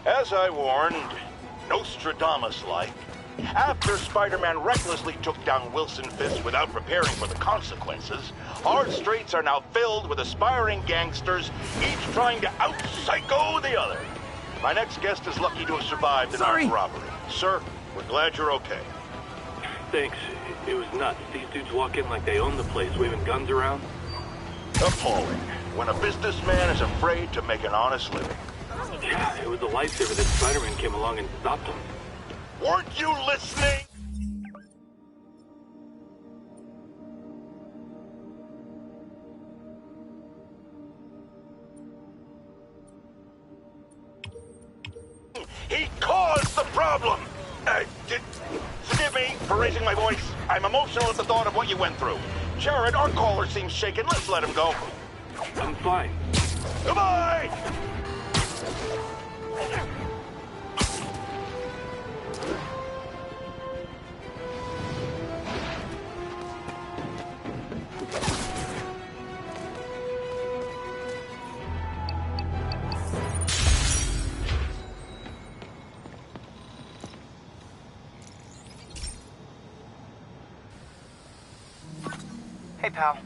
As I warned, Nostradamus-like, after Spider-Man recklessly took down Wilson Fisk without preparing for the consequences, our streets are now filled with aspiring gangsters, each trying to out-psycho the other. My next guest is lucky to have survived an armed robbery. Sir, we're glad you're okay. Thanks. It was nuts. These dudes walk in like they own the place, waving guns around. Appalling. When a businessman is afraid to make an honest living. Yeah, it was a lifesaver that Spider-Man came along and stopped him. Weren't you listening? He caused the problem! Forgive me for raising my voice. I'm emotional at the thought of what you went through. Jared, our caller seems shaken. Let's let him go. I'm fine. Goodbye! Hey, pal.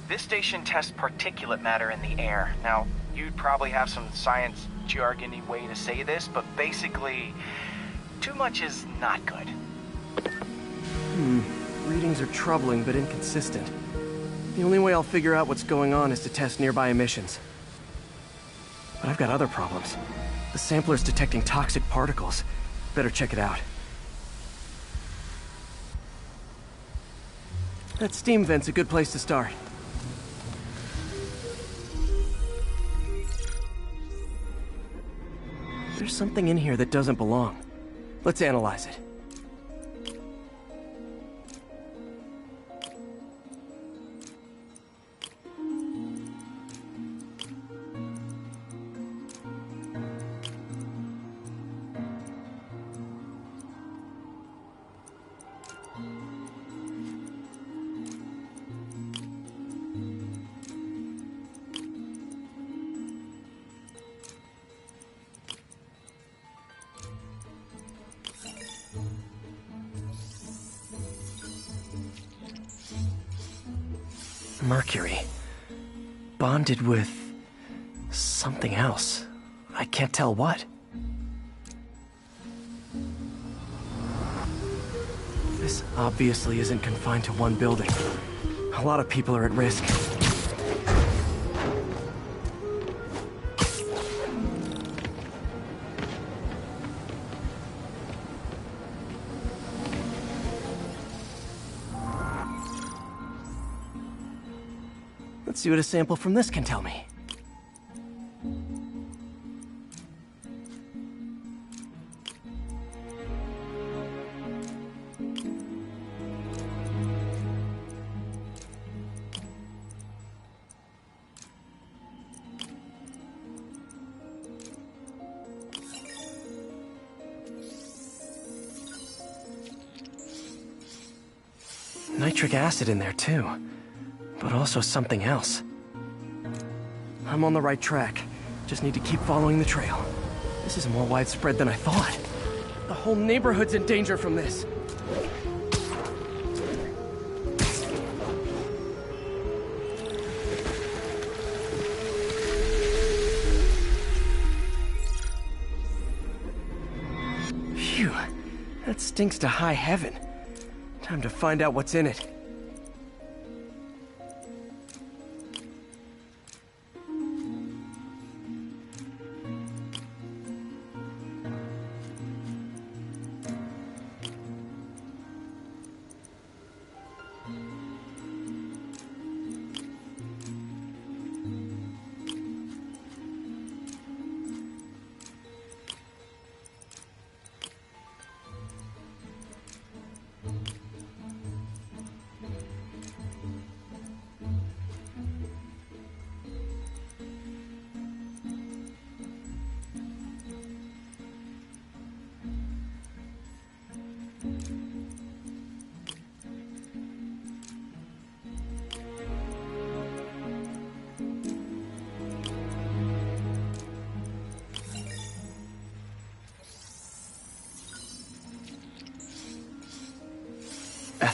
This station tests particulate matter in the air. Now, you'd probably have some science jargony way to say this, but basically, too much is not good. Readings are troubling but inconsistent. The only way I'll figure out what's going on is to test nearby emissions. But I've got other problems. The sampler's detecting toxic particles. Better check it out. That steam vent's a good place to start. There's something in here that doesn't belong. Let's analyze it. Mercury. Bonded with something else. I can't tell what. This obviously isn't confined to one building. A lot of people are at risk. Let's see what a sample from this can tell me. Nitric acid in there too. But also something else. I'm on the right track. Just need to keep following the trail. This is more widespread than I thought. The whole neighborhood's in danger from this. Phew. That stinks to high heaven. Time to find out what's in it.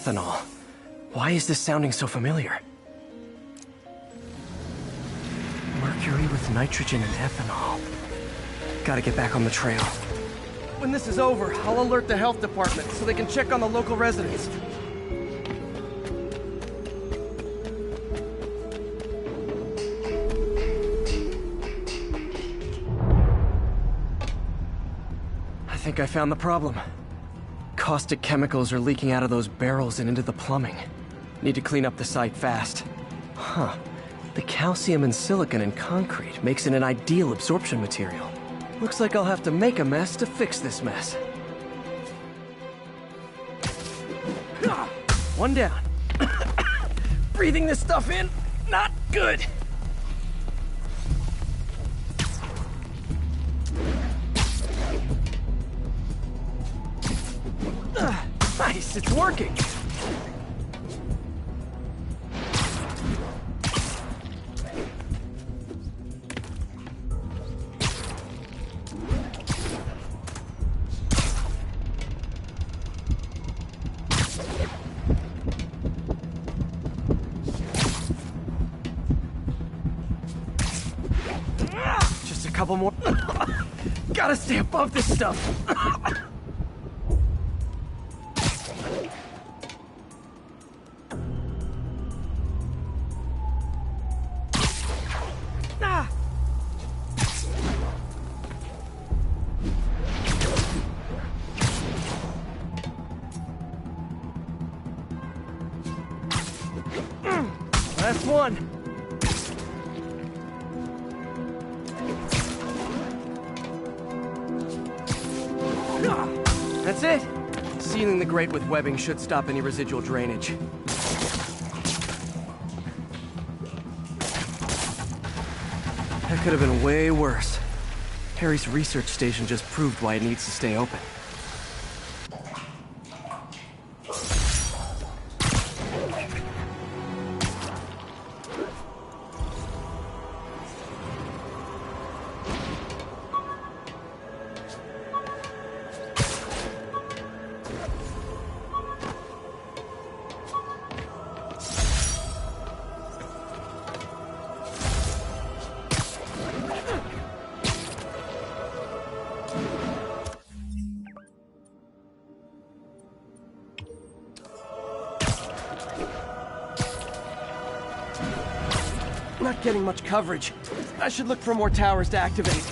ethanol. Why is this sounding so familiar? Mercury with nitrogen and ethanol. Gotta get back on the trail. When this is over, I'll alert the health department so they can check on the local residents. I think I found the problem. Caustic chemicals are leaking out of those barrels and into the plumbing. Need to clean up the site fast. Huh. The calcium and silicon in concrete makes it an ideal absorption material. Looks like I'll have to make a mess to fix this mess. One down. Breathing this stuff in, not good. Nice, it's working. Just a couple more. Gotta stay above this stuff. Last one. That's it. Sealing the grate with webbing should stop any residual drainage. That could have been way worse. Harry's research station just proved why it needs to stay open. Not getting much coverage. I should look for more towers to activate.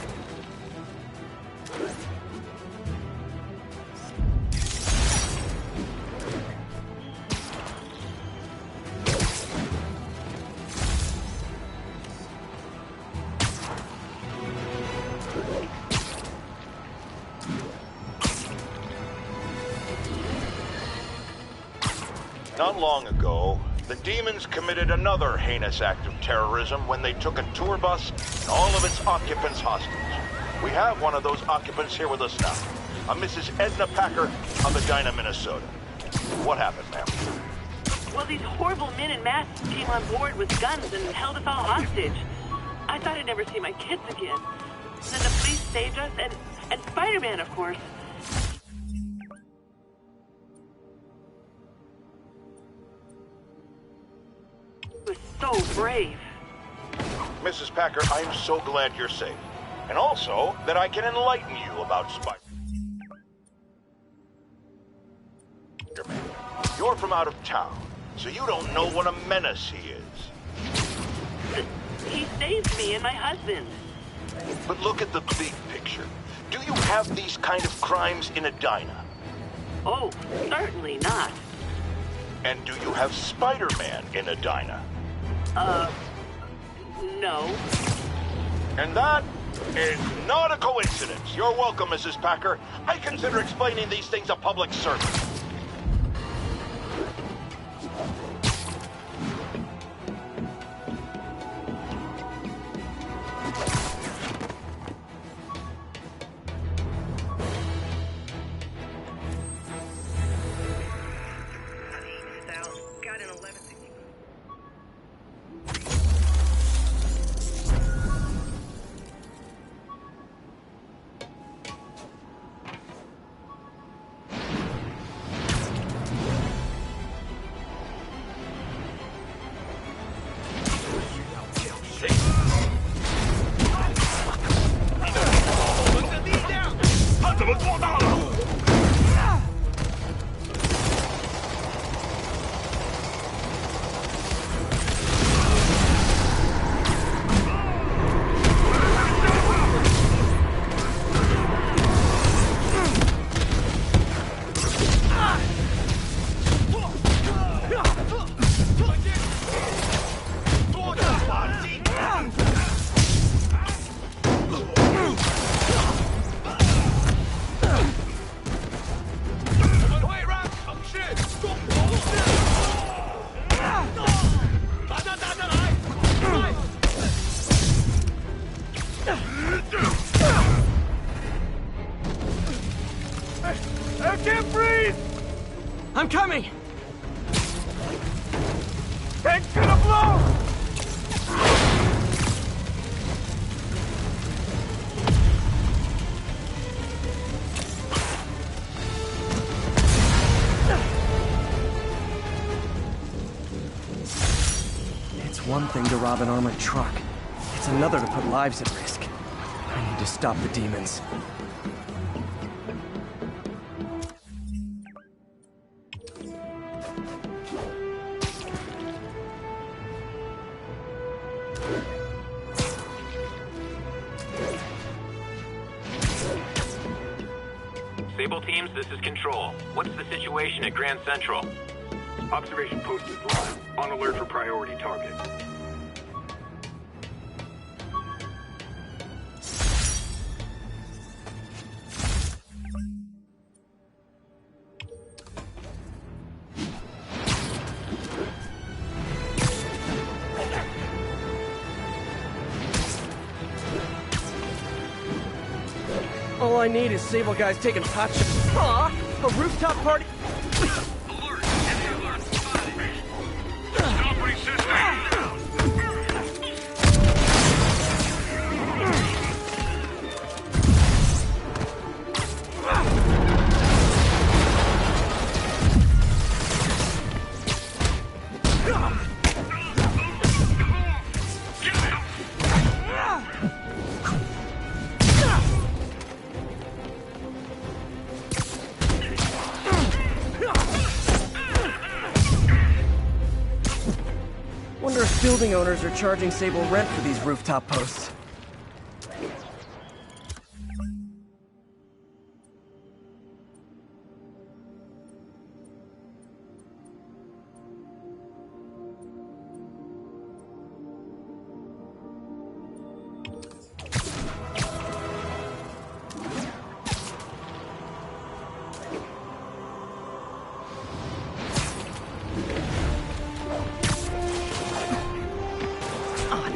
Not long ago, the demons committed another heinous act of terrorism when they took a tour bus and all of its occupants hostage. We have one of those occupants here with us now, a Mrs. Edna Packer of Edina, Minnesota. What happened, ma'am? Well, these horrible men in masks came on board with guns and held us all hostage. I thought I'd never see my kids again. And then the police saved us, and Spider-Man, of course. He was so brave. Mrs. Packer, I'm so glad you're safe. And also that I can enlighten you about Spider-Man. You're from out of town, so you don't know what a menace he is. He saved me and my husband. But look at the big picture. Do you have these kind of crimes in Edina? Oh, certainly not. And do you have Spider-Man in Edina? No. And that is not a coincidence. You're welcome, Mrs. Packer. I consider explaining these things a public service. 们做大了！ I can't breathe! I'm coming! Tank's gonna blow! It's one thing to rob an armored truck. It's another to put lives at risk. I need to stop the demons. Sable teams, this is Control. What's the situation at Grand Central? Observation post is live. On alert for priority target. All I need is Sable guys taking pot shots. Aw! A rooftop party? Alert! Heavy alert spotted! Stop resisting! Wonder if building owners are charging Sable rent for these rooftop posts.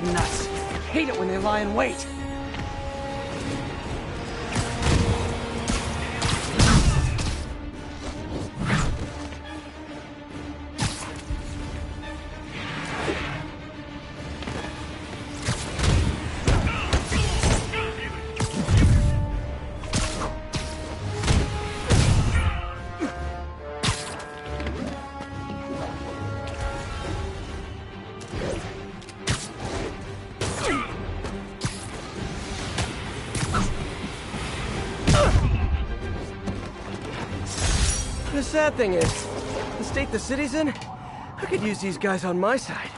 Nuts. Hate it when they lie in wait. The sad thing is, the state the city's in, I could use these guys on my side.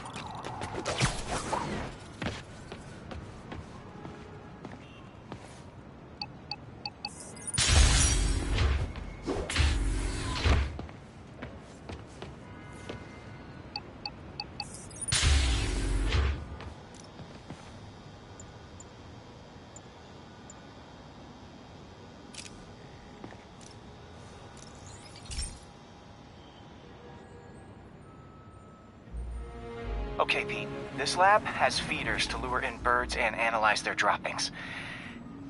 Okay, Pete. This lab has feeders to lure in birds and analyze their droppings.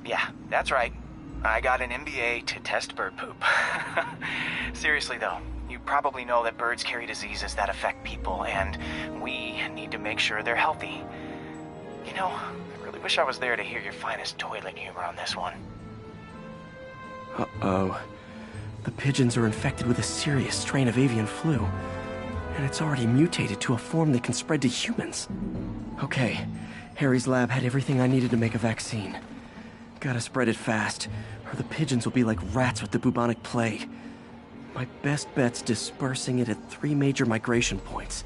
Yeah, that's right. I got an MBA to test bird poop. Seriously, though, you probably know that birds carry diseases that affect people, and we need to make sure they're healthy. You know, I really wish I was there to hear your finest toilet humor on this one. Uh-oh. The pigeons are infected with a serious strain of avian flu. And it's already mutated to a form that can spread to humans. Okay, Harry's lab had everything I needed to make a vaccine. Gotta spread it fast, or the pigeons will be like rats with the bubonic plague. My best bet's dispersing it at 3 major migration points.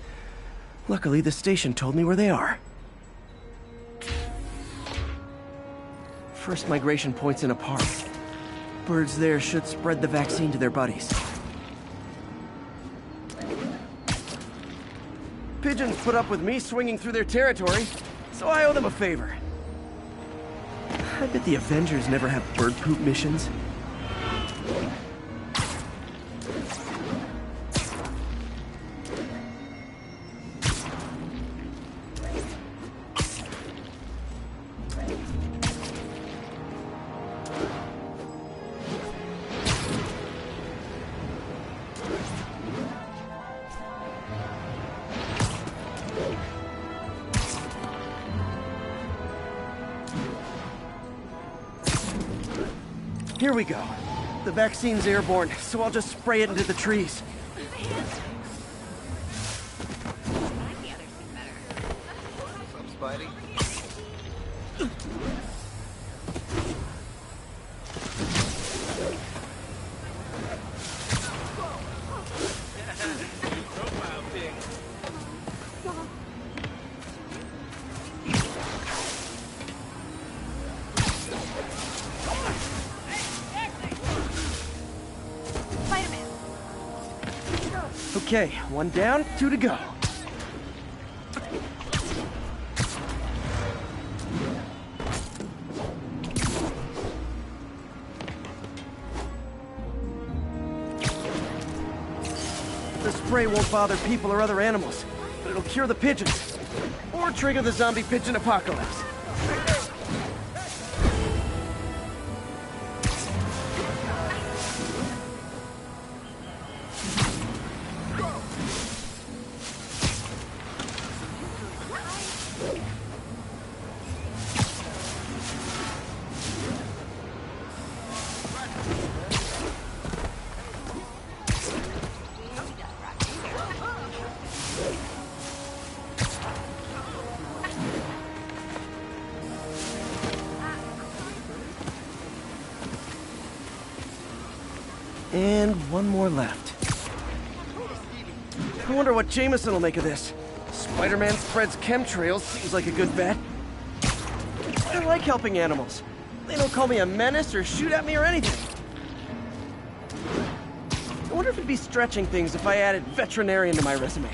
Luckily, the station told me where they are. First migration point's in a park. Birds there should spread the vaccine to their buddies. Pigeons put up with me swinging through their territory, so I owe them a favor. I bet the Avengers never have bird poop missions. Here we go. The vaccine's airborne, so I'll just spray it into the trees. Spidey? Okay, 1 down, 2 to go. The spray won't bother people or other animals, but it'll cure the pigeons. Or trigger the zombie pigeon apocalypse. And 1 more left. I wonder what Jameson will make of this. Spider-Man spreads chemtrails, seems like a good bet. I like helping animals. They don't call me a menace or shoot at me or anything. I wonder if it'd be stretching things if I added veterinarian to my resume.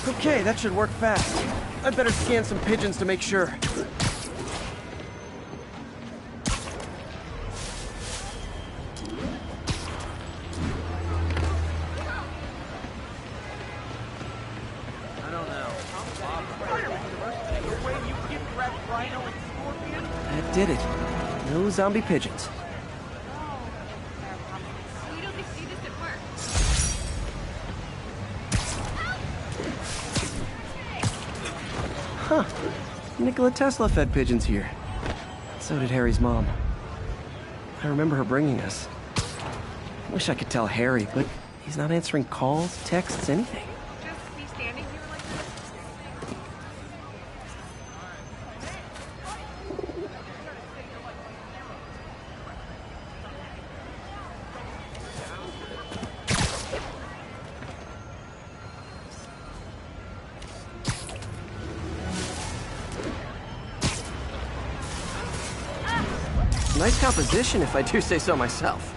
Okay, that should work fast. I'd better scan some pigeons to make sure. I don't know. That did it. No zombie pigeons. You don't see this at work. Huh. Nikola Tesla fed pigeons here. So did Harry's mom. I remember her bringing us. Wish I could tell Harry, but he's not answering calls, texts, anything. Just be standing here like this. Nice composition, if I do say so myself.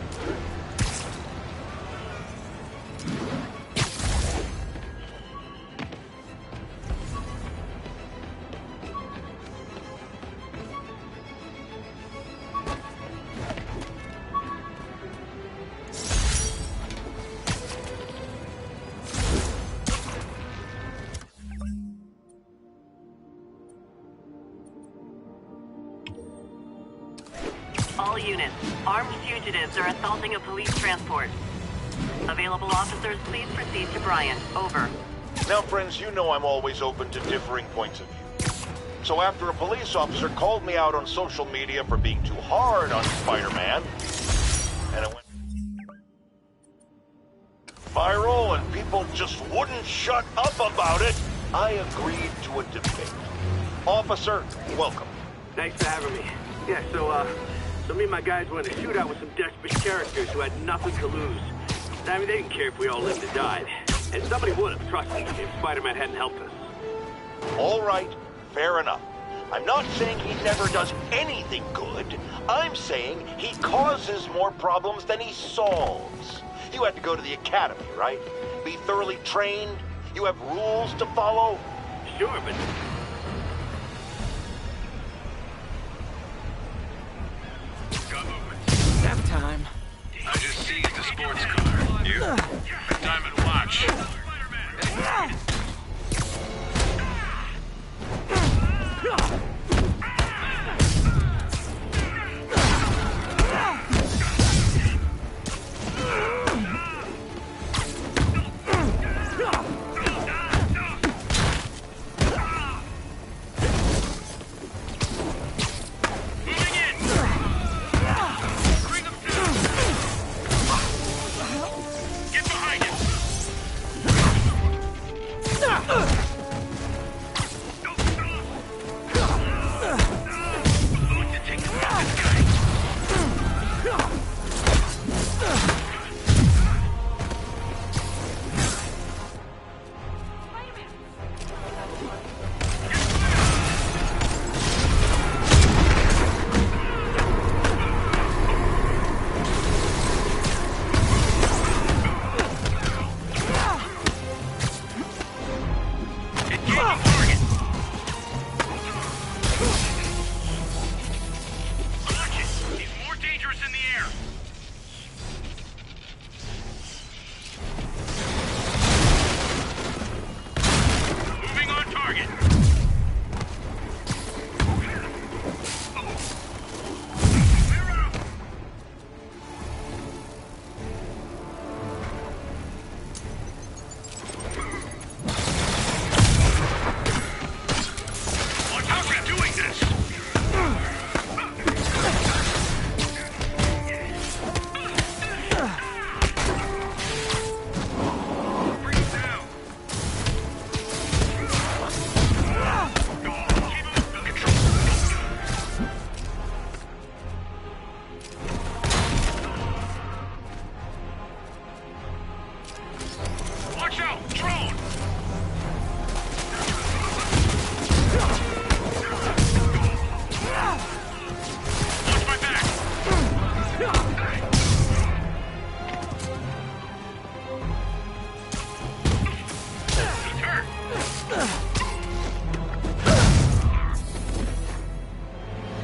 All units, armed fugitives are assaulting a police transport. Available officers, please proceed to Bryant. Over. Now, friends, you know I'm always open to differing points of view. So after a police officer called me out on social media for being too hard on Spider-Man, and it went viral and people just wouldn't shut up about it, I agreed to a debate. Officer, welcome. Thanks for having me. Yeah, so me and my guys went in a shootout with some desperate characters who had nothing to lose. I mean, they didn't care if we all lived or died. And somebody would have, trust me, if Spider-Man hadn't helped us. All right, fair enough. I'm not saying he never does anything good. I'm saying he causes more problems than he solves. You had to go to the academy, right? Be thoroughly trained? You have rules to follow? Sure, but... Nap time. I just seized the sports car. You? Diamond watch.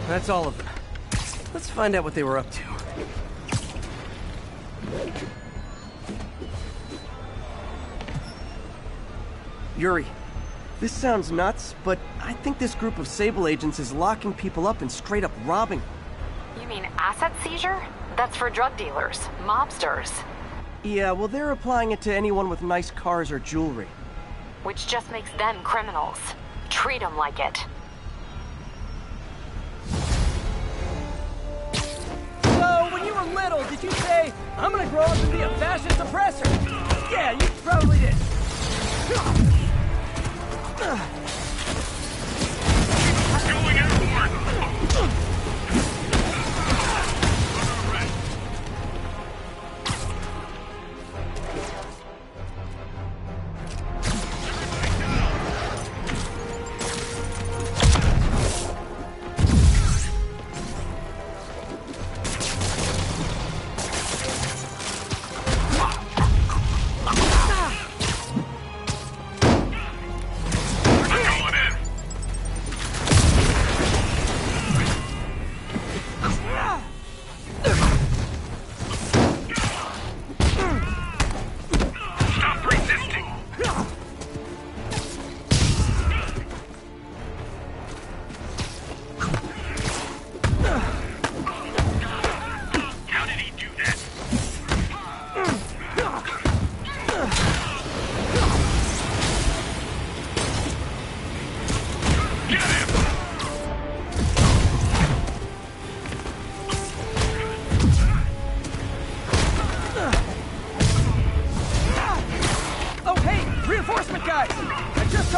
That's all of them. Let's find out what they were up to. Yuri, this sounds nuts, but I think this group of Sable agents is locking people up and straight up robbing them. You mean asset seizure? That's for drug dealers, mobsters. Yeah, well, they're applying it to anyone with nice cars or jewelry. Which just makes them criminals. Treat them like it. So, when you were little, did you say, I'm gonna grow up and be a fascist oppressor? Yeah, you probably did. Going airborne!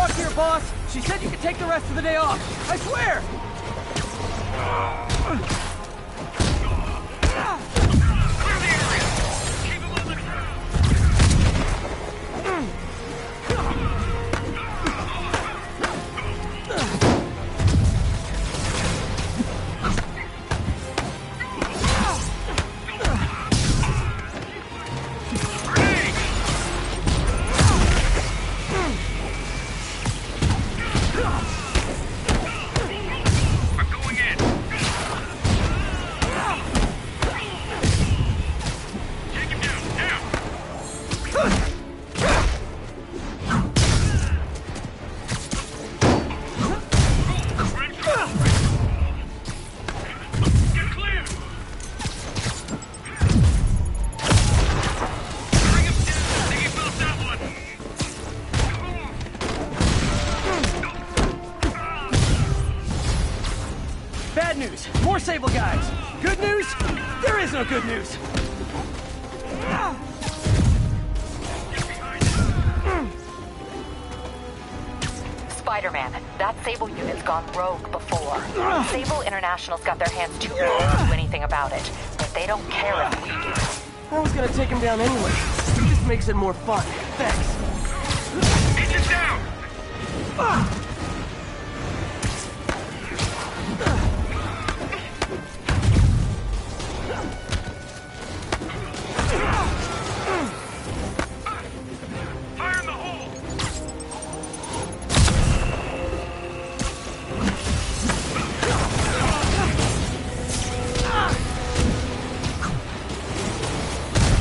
talked to your boss. She said you could take the rest of the day off. I swear! Bad news. More Sable guys. Good news? There is no good news. Spider-Man, that Sable unit's gone rogue before. Sable International's got their hands too full to do anything about it, but they don't care if we do. I was gonna take him down anyway. It just makes it more fun. Thanks. Engine down! Fire in the hole!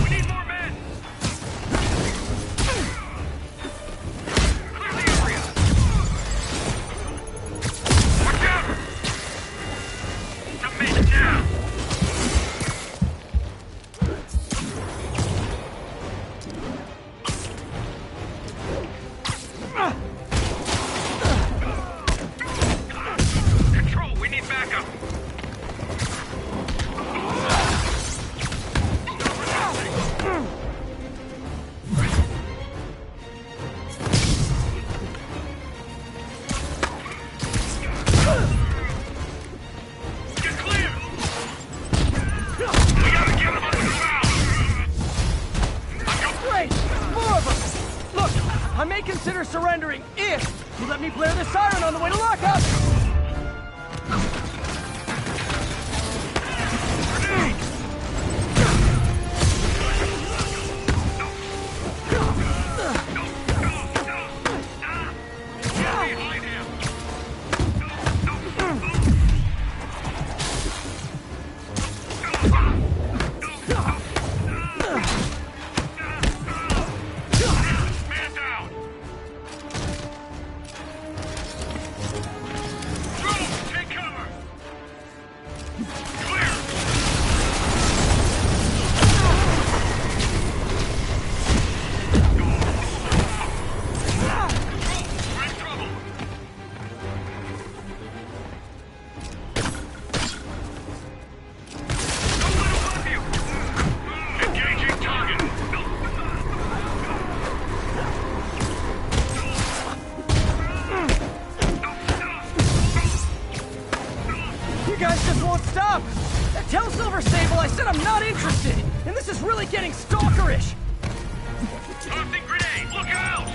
We need more men! Clear the area! Watch out! Submit now! Control, we need backup! Get clear! We gotta get him under the valve! Great! More of them! Look, I may consider surrendering if you let me blare the siren on the way to lockup! Behind him! Man down! Drone, take cover! Clear! We're in trouble! Don't let him bump you! Engaging target! You guys just won't stop! Tell Silver Sable I said I'm not interested! And this is really getting stalkerish! Tossing grenade! Look out!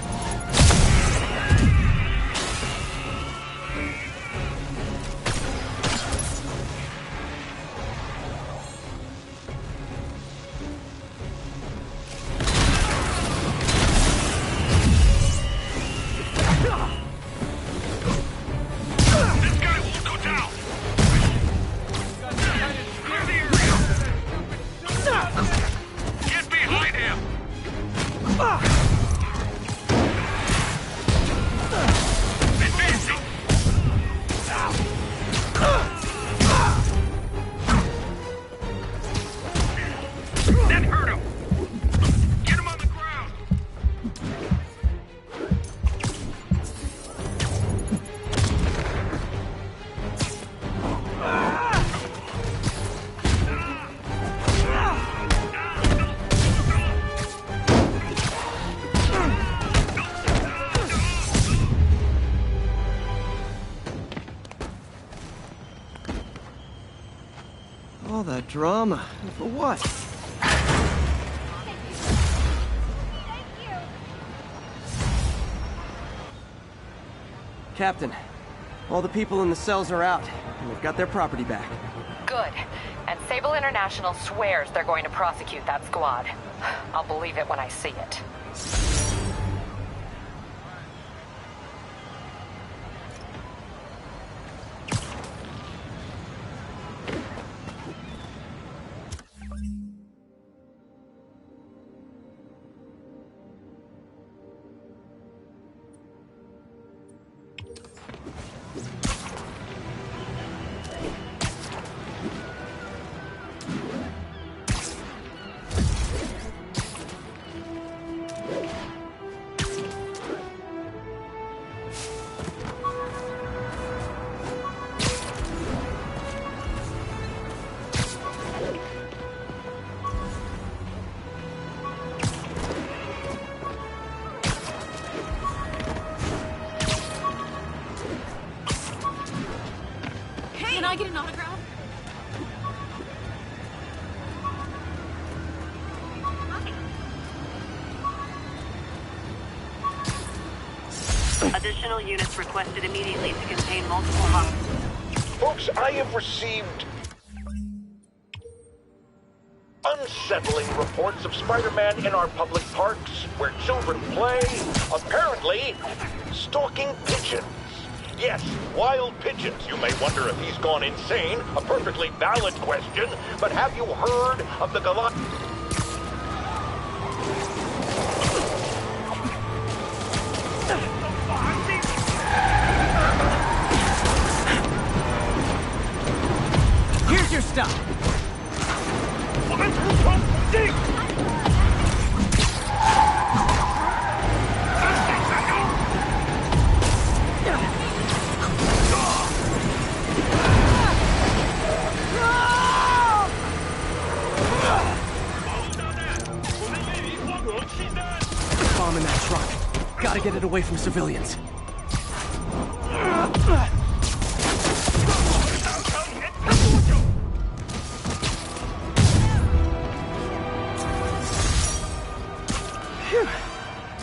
This guy won't go down! Clear the area! Get behind him! All that drama. For what? Captain, all the people in the cells are out, and they've got their property back. Good. And Sable International swears they're going to prosecute that squad. I'll believe it when I see it. Can I get an autograph? Additional units requested immediately to contain multiple hostiles. Folks, I have received unsettling reports of Spider-Man in our public parks, where children play, apparently stalking pigeons. Yes, wild pigeons. You may wonder if he's gone insane. A perfectly valid question. But have you heard of the Here's your stuff! Bomb in that truck. Gotta get it away from civilians. Phew.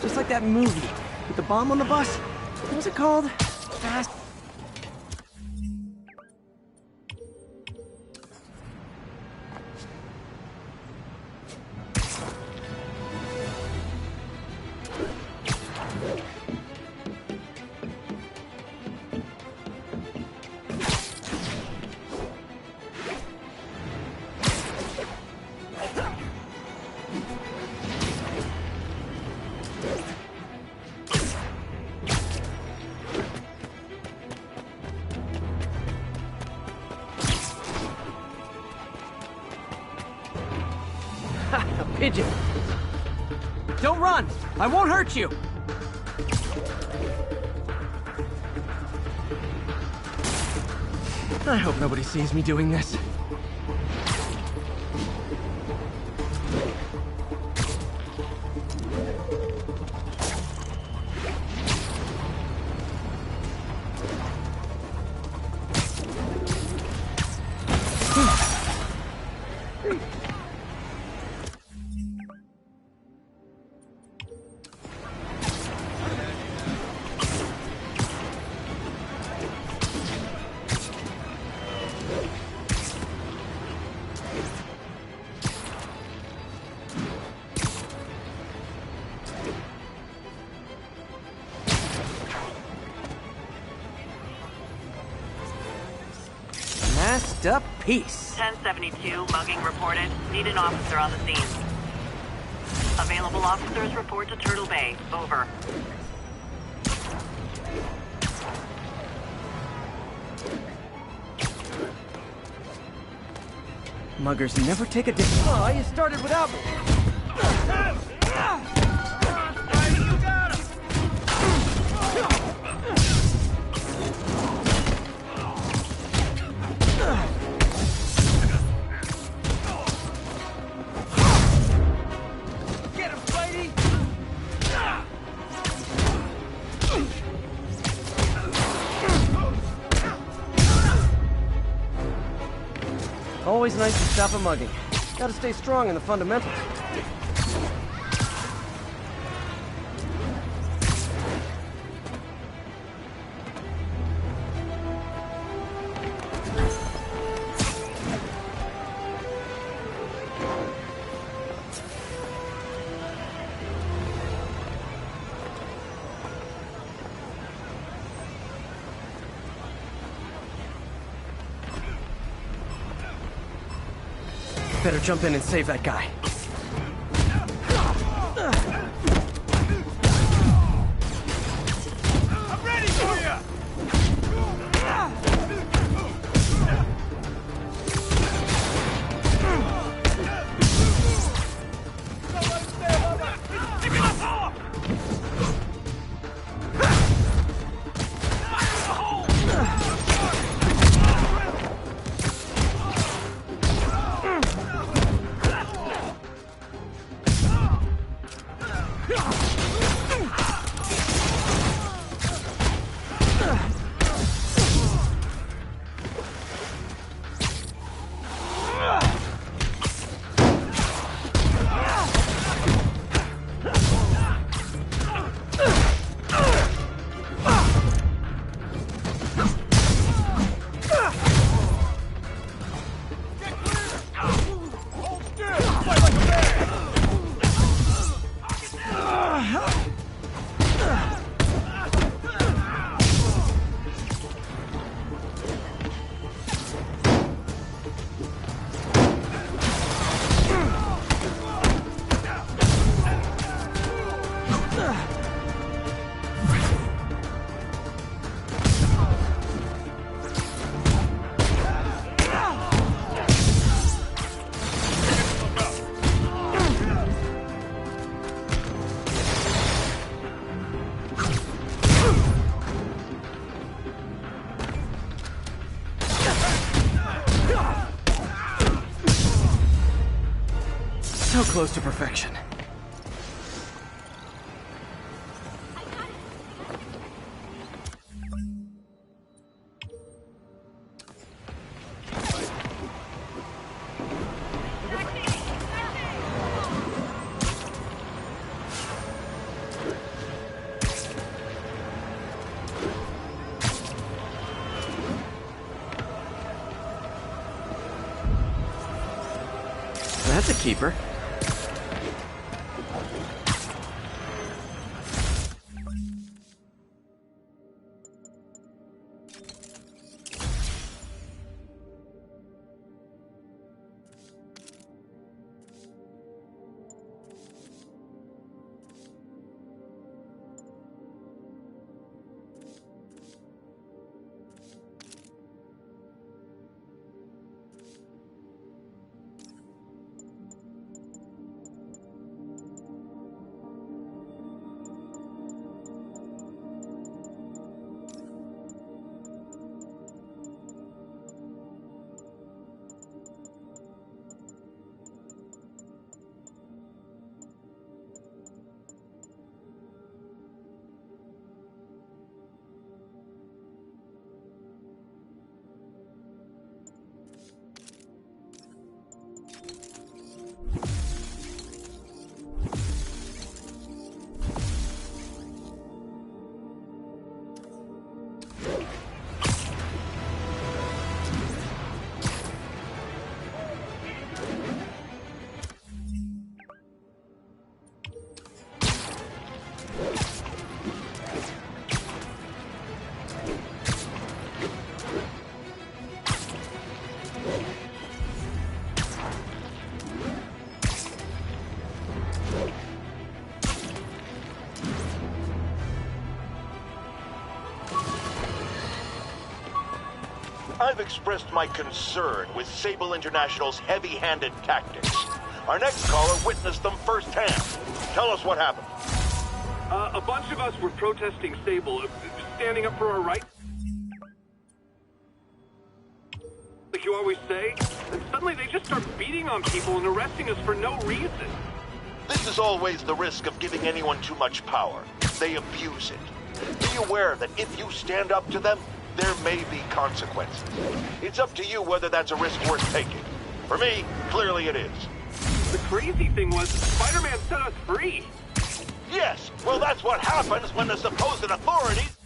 Just like that movie with the bomb on the bus. What was it called? Fast. A pigeon. Don't run! I won't hurt you! I hope nobody sees me doing this. Masked up piece. 1072, mugging reported. Need an officer on the scene. Available officers report to Turtle Bay. Over. Muggers never take a day. Oh, you started without me. Get him, Spidey! always nice to stop a mugging. Gotta stay strong in the fundamentals. Better jump in and save that guy. I'm ready for you! So close to perfection. That's a keeper. I've expressed my concern with Sable International's heavy-handed tactics. Our next caller witnessed them firsthand. Tell us what happened. A bunch of us were protesting Sable, standing up for our rights. Like you always say, and suddenly they just start beating on people and arresting us for no reason. This is always the risk of giving anyone too much power. They abuse it. Be aware that if you stand up to them, there may be consequences. It's up to you whether that's a risk worth taking. For me, clearly it is. The crazy thing was, Spider-Man set us free. Yes, well that's what happens when the supposed authorities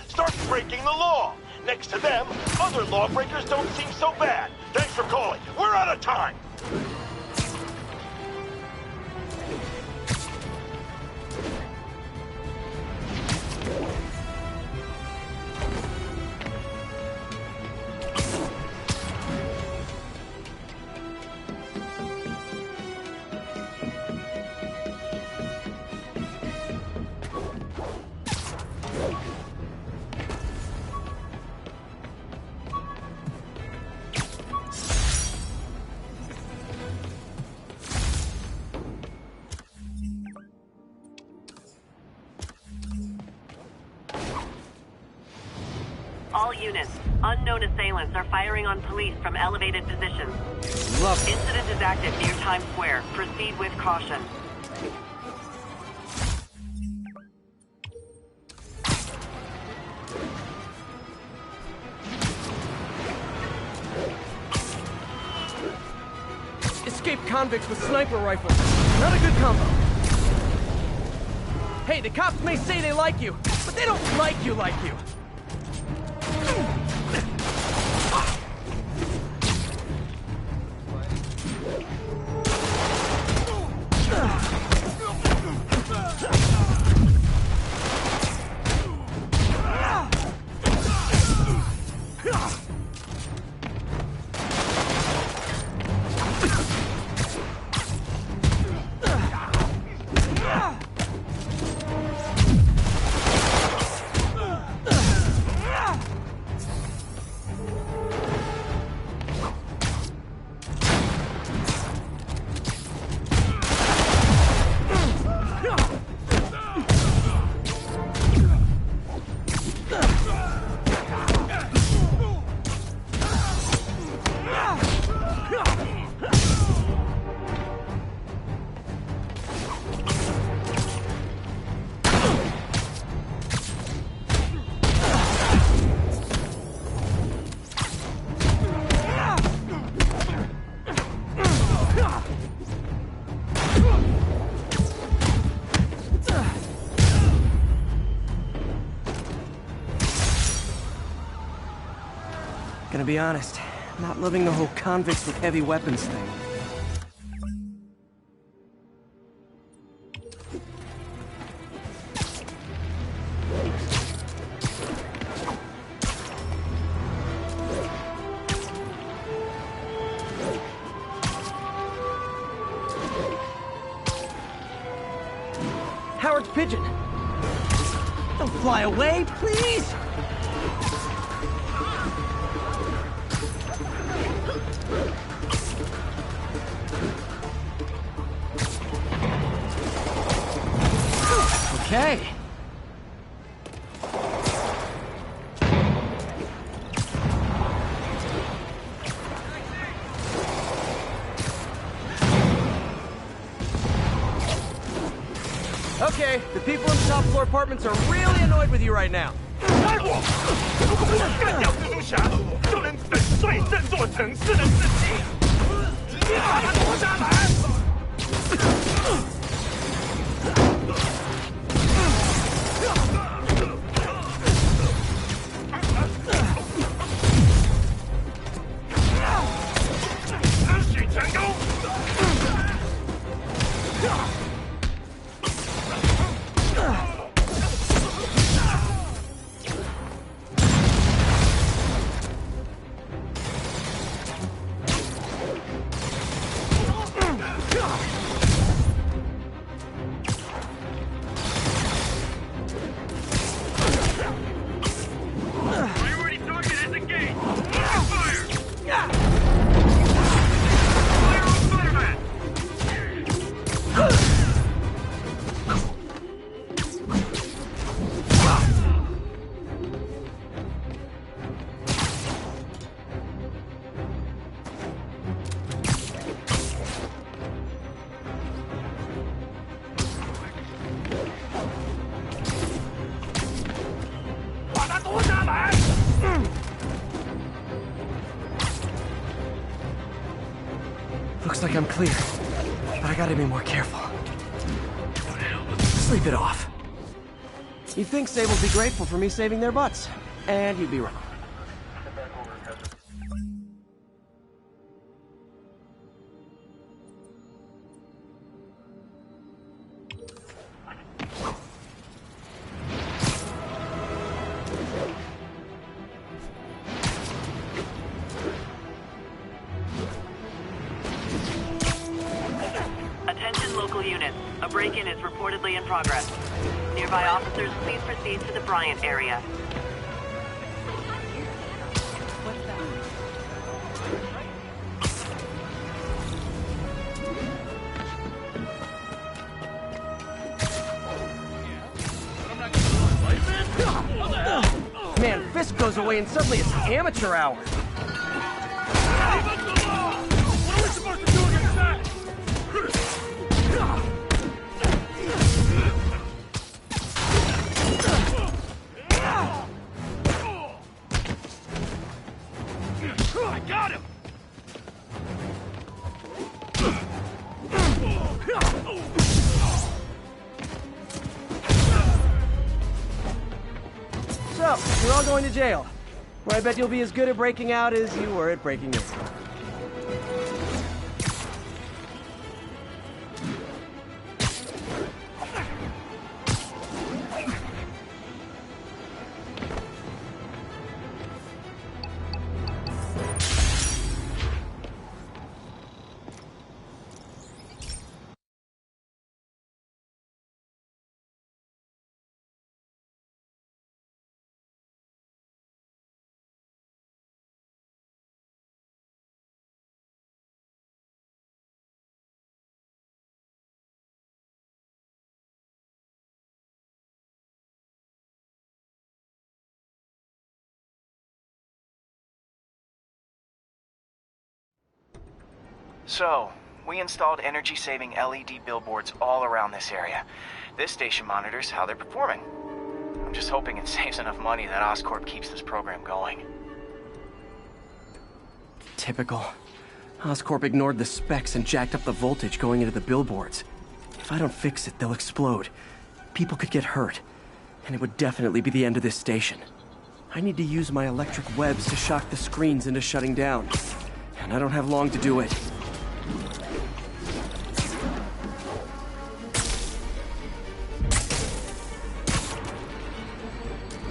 start breaking the law. Next to them, other lawbreakers don't seem so bad. Thanks for calling. We're out of time. All units, unknown assailants are firing on police from elevated positions. Love it. Incident is active near Times Square. Proceed with caution. Escaped convicts with sniper rifles. Not a good combo. Hey, the cops may say they like you, but they don't like you. Gonna be honest, not loving the whole convicts with heavy weapons thing. Howard's pigeon! Don't fly away, please! Okay. Okay, the people in the top floor apartments are really annoyed with you right now. 如果不能干掉蜘蛛侠，就能粉碎这座城市的士气。直接把他夺下来！ Come Looks like I'm clear, but I gotta be more careful. Sleep it off. You'd think Sable'd be grateful for me saving their butts, and you'd be wrong. Attention local units. A break-in is reportedly in progress. Nearby officers, please proceed to the Bryant area. Man, Fisk goes away and suddenly it's amateur hour. What are we supposed to do against that? I got him! So, you're all going to jail, where I bet you'll be as good at breaking out as you were at breaking in. So, we installed energy-saving LED billboards all around this area. This station monitors how they're performing. I'm just hoping it saves enough money that Oscorp keeps this program going. Typical. Oscorp ignored the specs and jacked up the voltage going into the billboards. If I don't fix it, they'll explode. People could get hurt. And it would definitely be the end of this station. I need to use my electric webs to shock the screens into shutting down. And I don't have long to do it.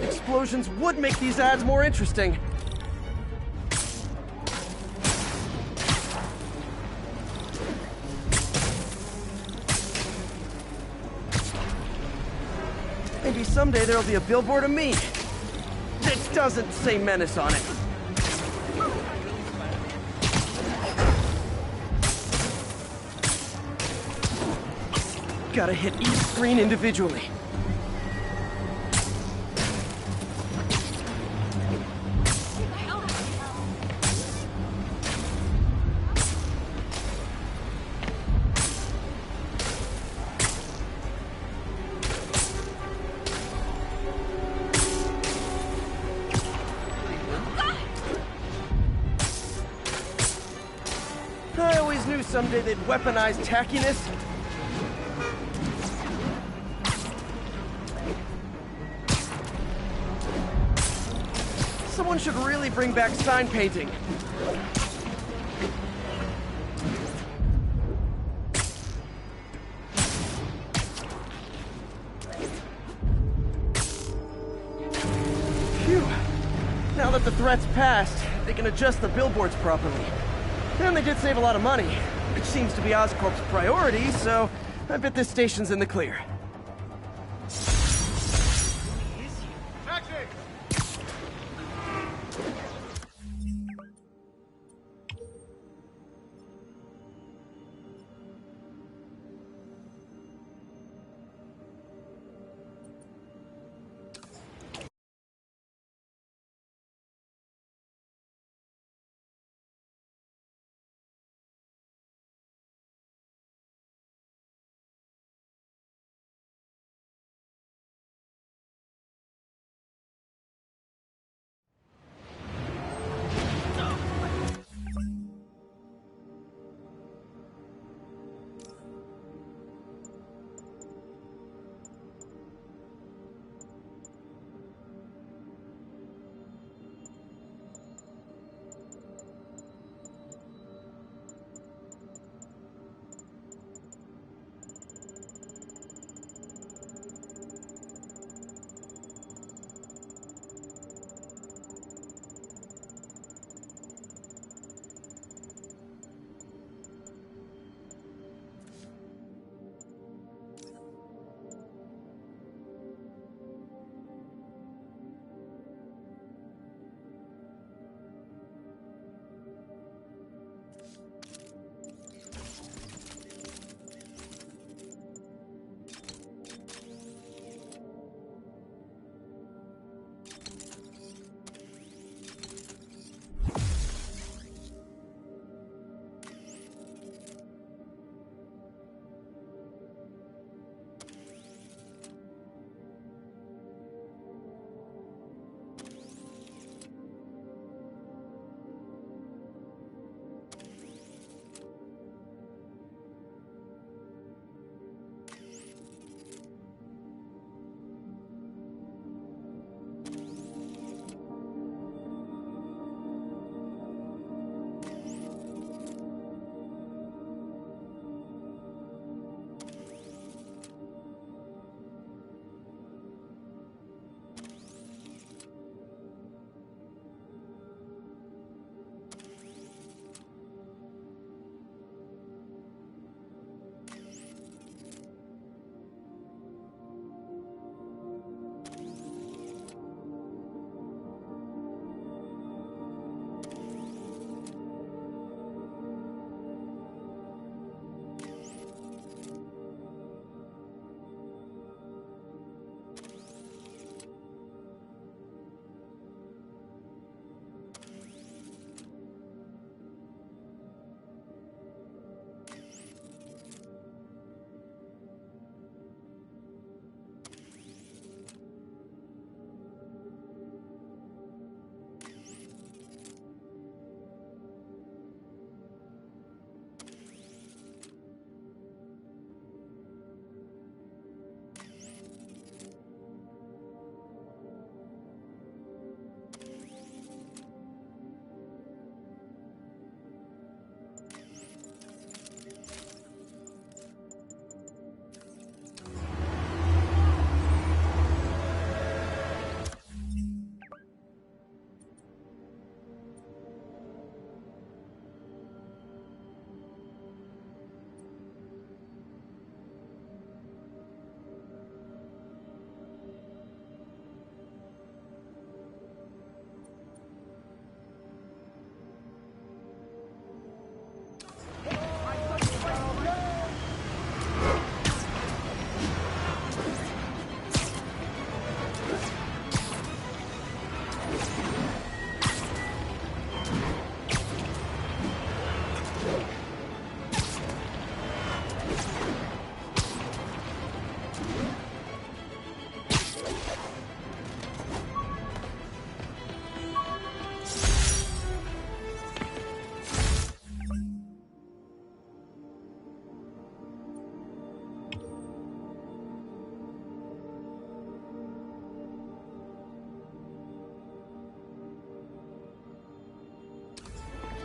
Explosions would make these ads more interesting. Maybe someday there'll be a billboard of me. It doesn't say Menace on it. Gotta hit each screen individually. I always knew someday they'd weaponize tackiness. Someone should really bring back sign painting. Phew. Now that the threat's passed, they can adjust the billboards properly. And they did save a lot of money, which seems to be Oscorp's priority, so I bet this station's in the clear.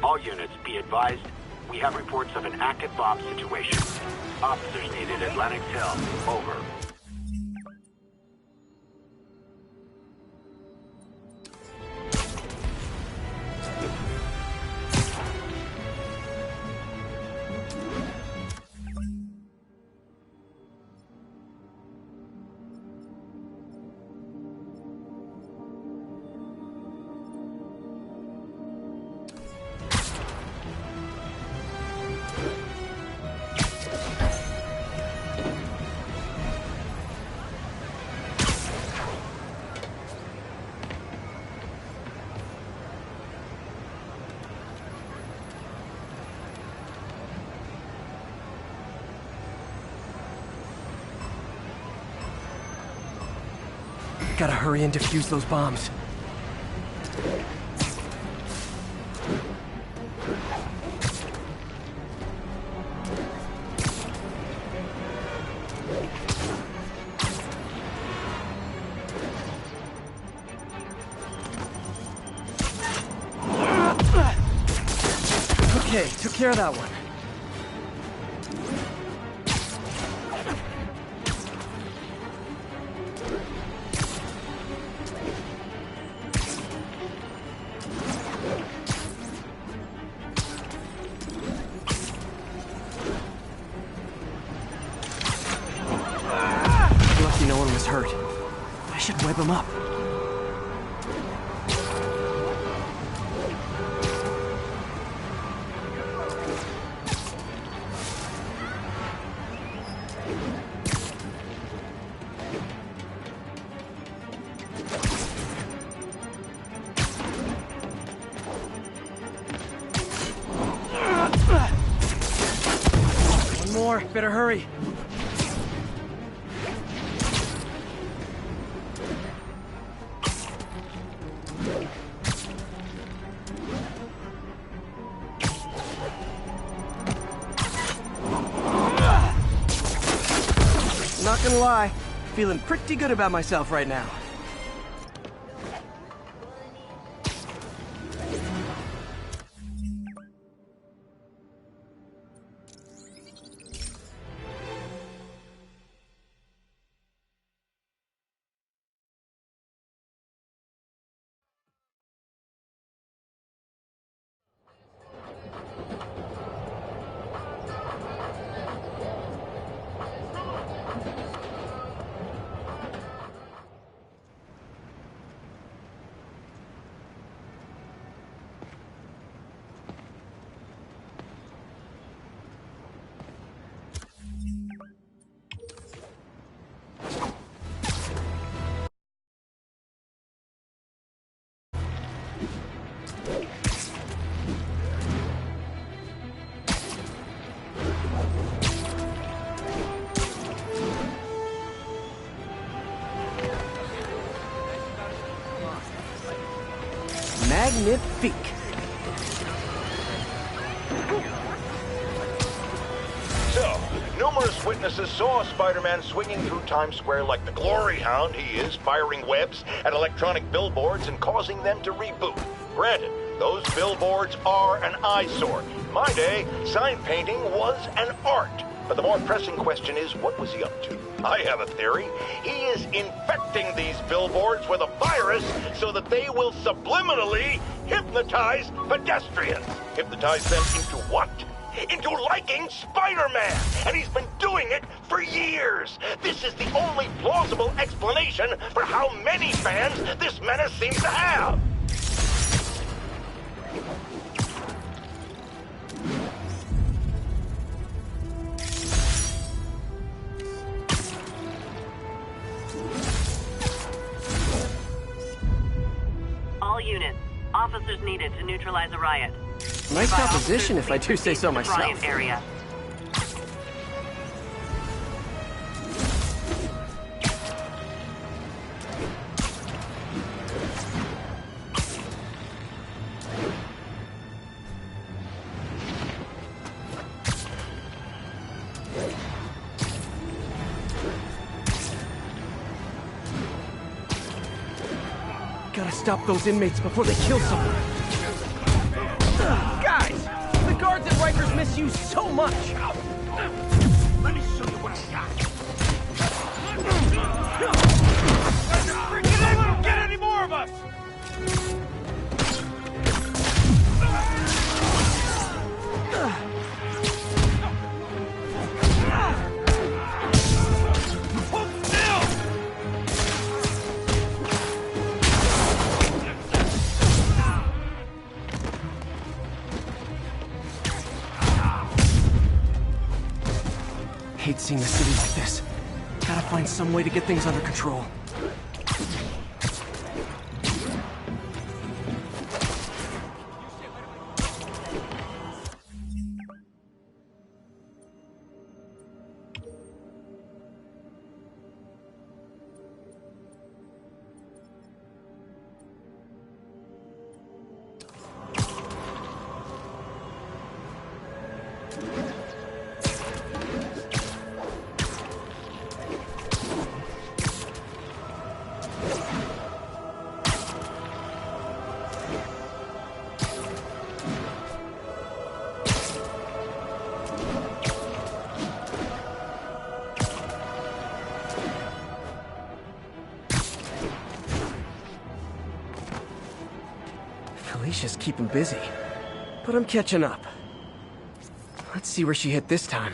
All units, be advised, we have reports of an active bomb situation. Officers needed at Lenox Hill. Over. Gotta hurry and defuse those bombs. Okay, took care of that one. Lucky no one was hurt. I should web him up. One more, better hurry. Not gonna lie, feeling pretty good about myself right now. Magnifique. So, numerous witnesses saw Spider-Man swinging through Times Square like the glory hound he is, firing webs at electronic billboards and causing them to reboot. Granted, those billboards are an eyesore. In my day, sign painting was an art. But the more pressing question is, what was he up to? I have a theory. He is infecting these billboards with a virus so that they will subliminally hypnotize pedestrians. Hypnotize them into what? Into liking Spider-Man! And he's been doing it for years! This is the only plausible explanation for how many fans this menace seems to have! All units, officers needed to neutralize a riot. Nice composition, if I do say so myself. Riot area. Gotta stop those inmates before they kill someone. God miss you so much! Let me show you what I got. Freaking able to get any more of us! Hold still! Hate seeing the city like this. Gotta find some way to get things under control. Felicia's keeping busy, but I'm catching up. Let's see where she hit this time.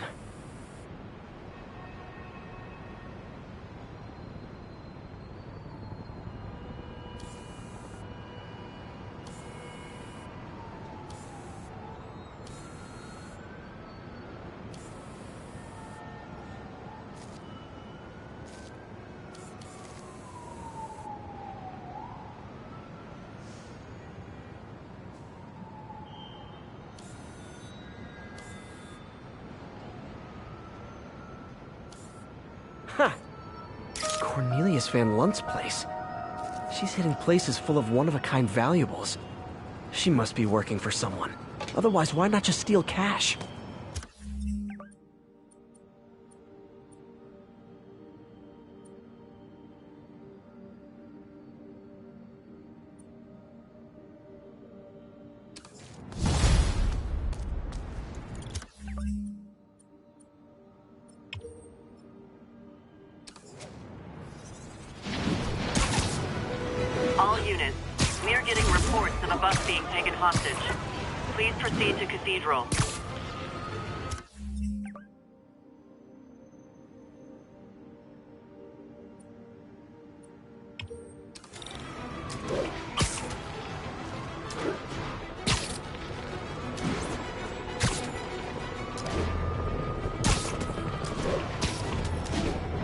Huh. Cornelius Van Lunt's place. She's hitting places full of one-of-a-kind valuables. She must be working for someone. Otherwise, why not just steal cash? All units, we are getting reports of a bus being taken hostage. Please proceed to Cathedral.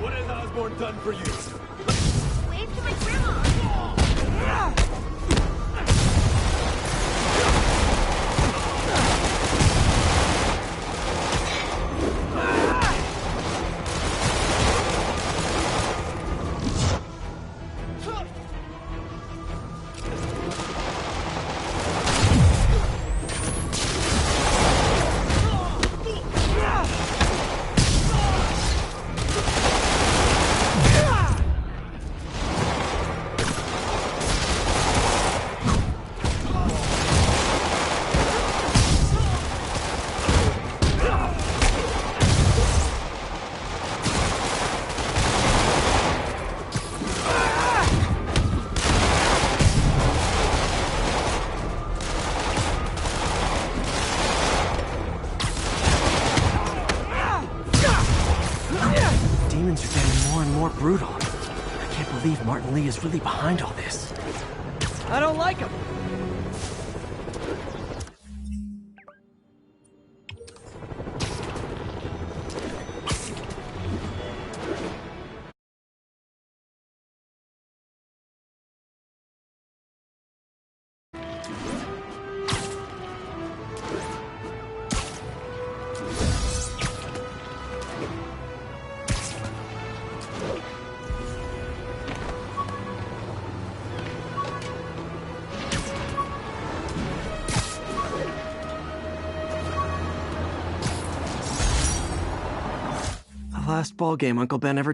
What has Osborn done for you? Wave to my grandma. Demons are getting more and more brutal. I can't believe Martin Lee is really behind all this. I don't like him. Last ball game Uncle Ben ever...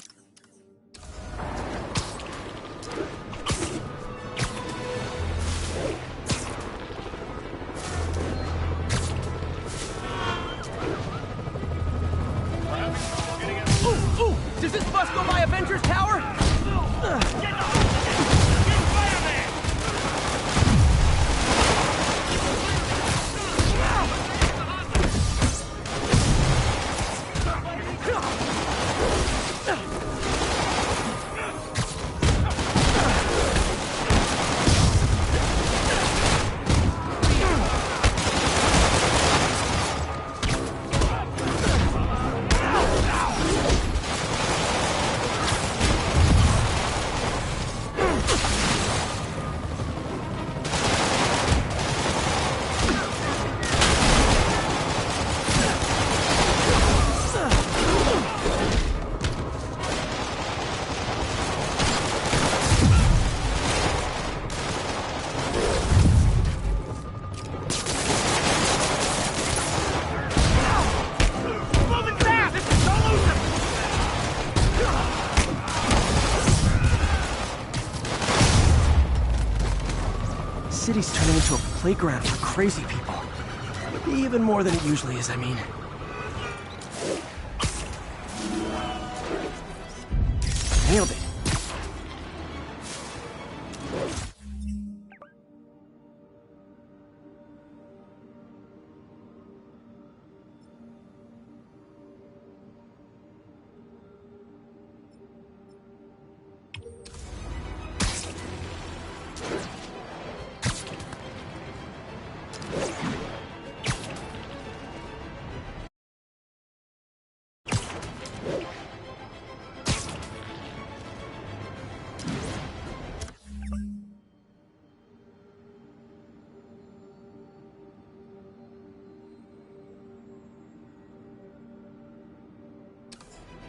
city's turning into a playground for crazy people. Even more than it usually is, I mean. Nailed it.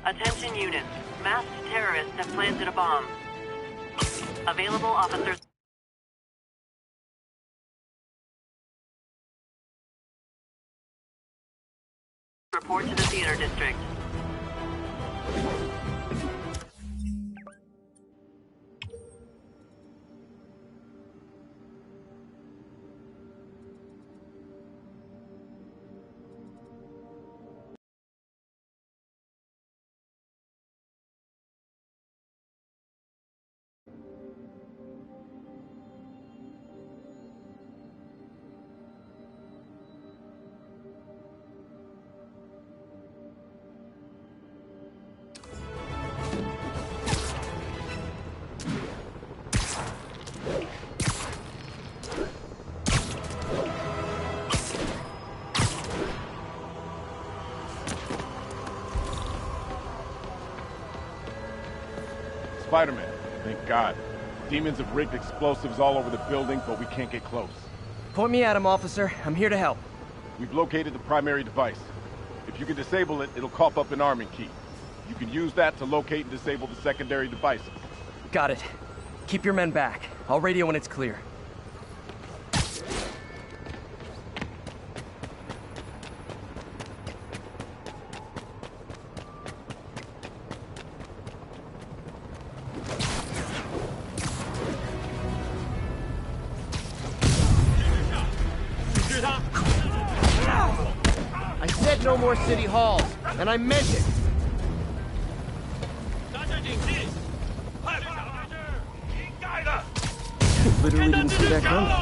Attention units. Masked terrorists have planted a bomb. Available officers. Report to the theater district. Spider-Man, thank God. Demons have rigged explosives all over the building, but we can't get close. Point me at him, officer. I'm here to help. We've located the primary device. If you can disable it, it'll cough up an arming key. You can use that to locate and disable the secondary devices. Got it. Keep your men back. I'll radio when it's clear. I said no more city halls, and I meant it. Literally didn't see that coming.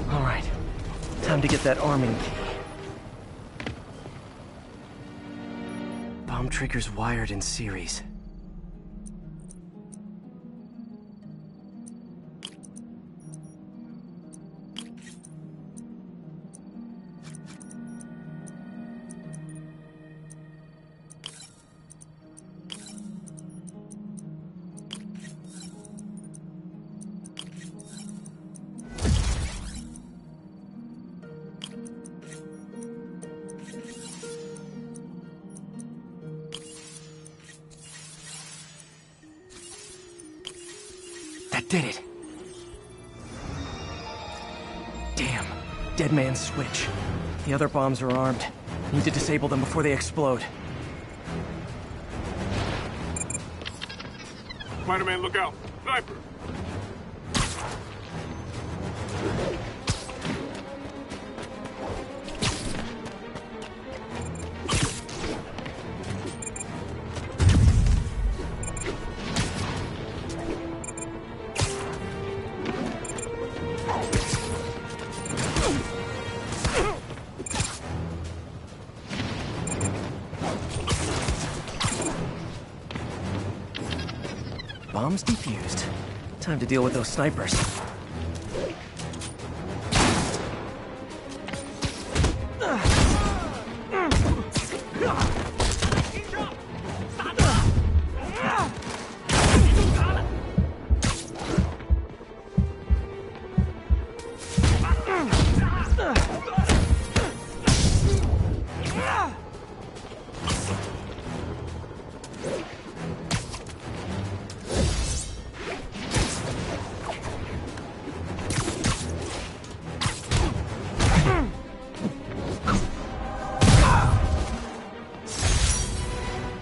All right, time to get that arming key. Bomb triggers wired in series. That did it. Damn. Dead man's switch. The other bombs are armed. Need to disable them before they explode. Spider-Man, look out! Sniper! Bombs defused. Time to deal with those snipers.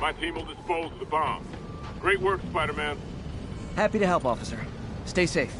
My team will dispose of the bomb. Great work, Spider-Man. Happy to help, officer. Stay safe.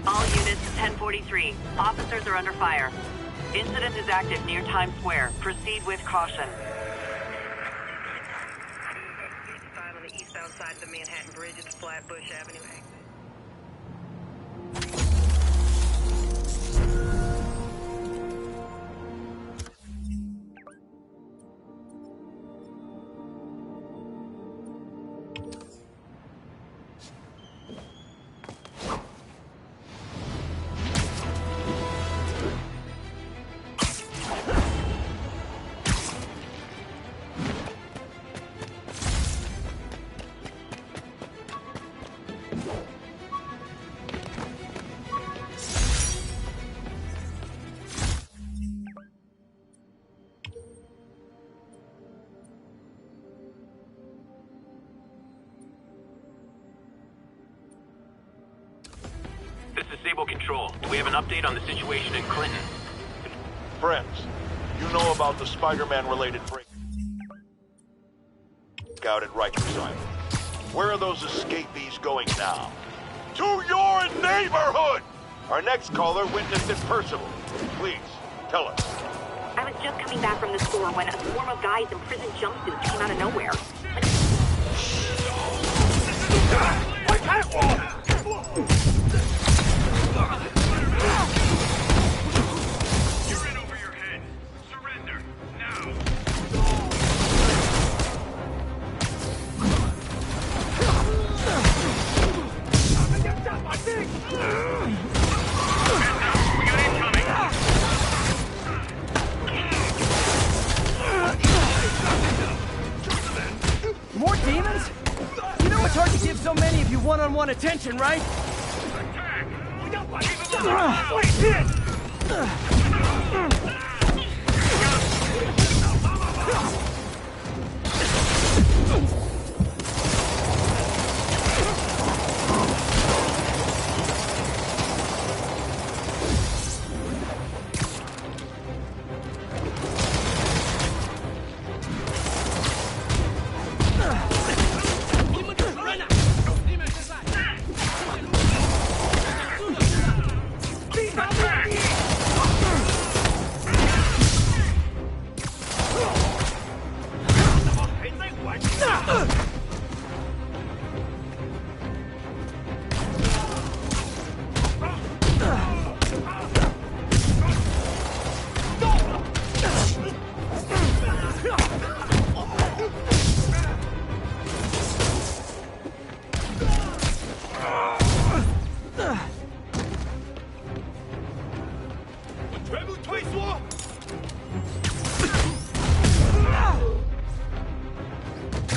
All units, 1043. Officers are under fire. Incident is active near Times Square. Proceed with caution. On the eastbound side of the Manhattan Bridge at the Flatbush Avenue exit. This is Sable Control. Do we have an update on the situation in Clinton? Friends, you know about the Spider-Man-related break out at Rikers Island. Where are those escapees going now? To your neighborhood! Our next caller witnessed it personally. Please, tell us. I was just coming back from the store when a swarm of guys in prison jumpsuits came out of nowhere. You're in over your head. Surrender, now. We got incoming. More demons? You know it's hard to give so many of you one-on-one attention, right?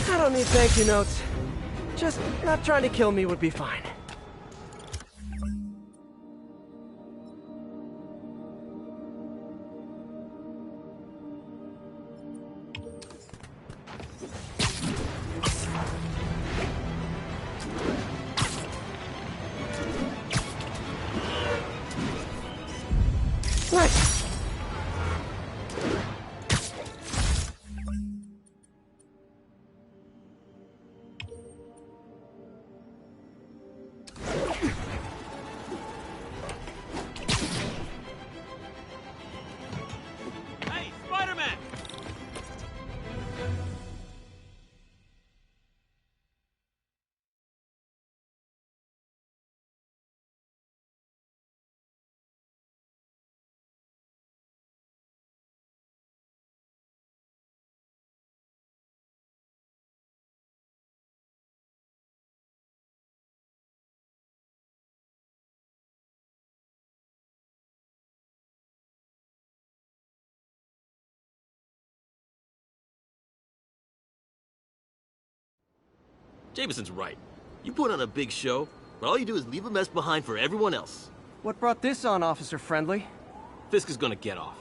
I don't need thank you notes. Just not trying to kill me would be fine. Right. Jameson's right. You put on a big show, but all you do is leave a mess behind for everyone else. What brought this on, Officer Friendly? Fisk is gonna get off.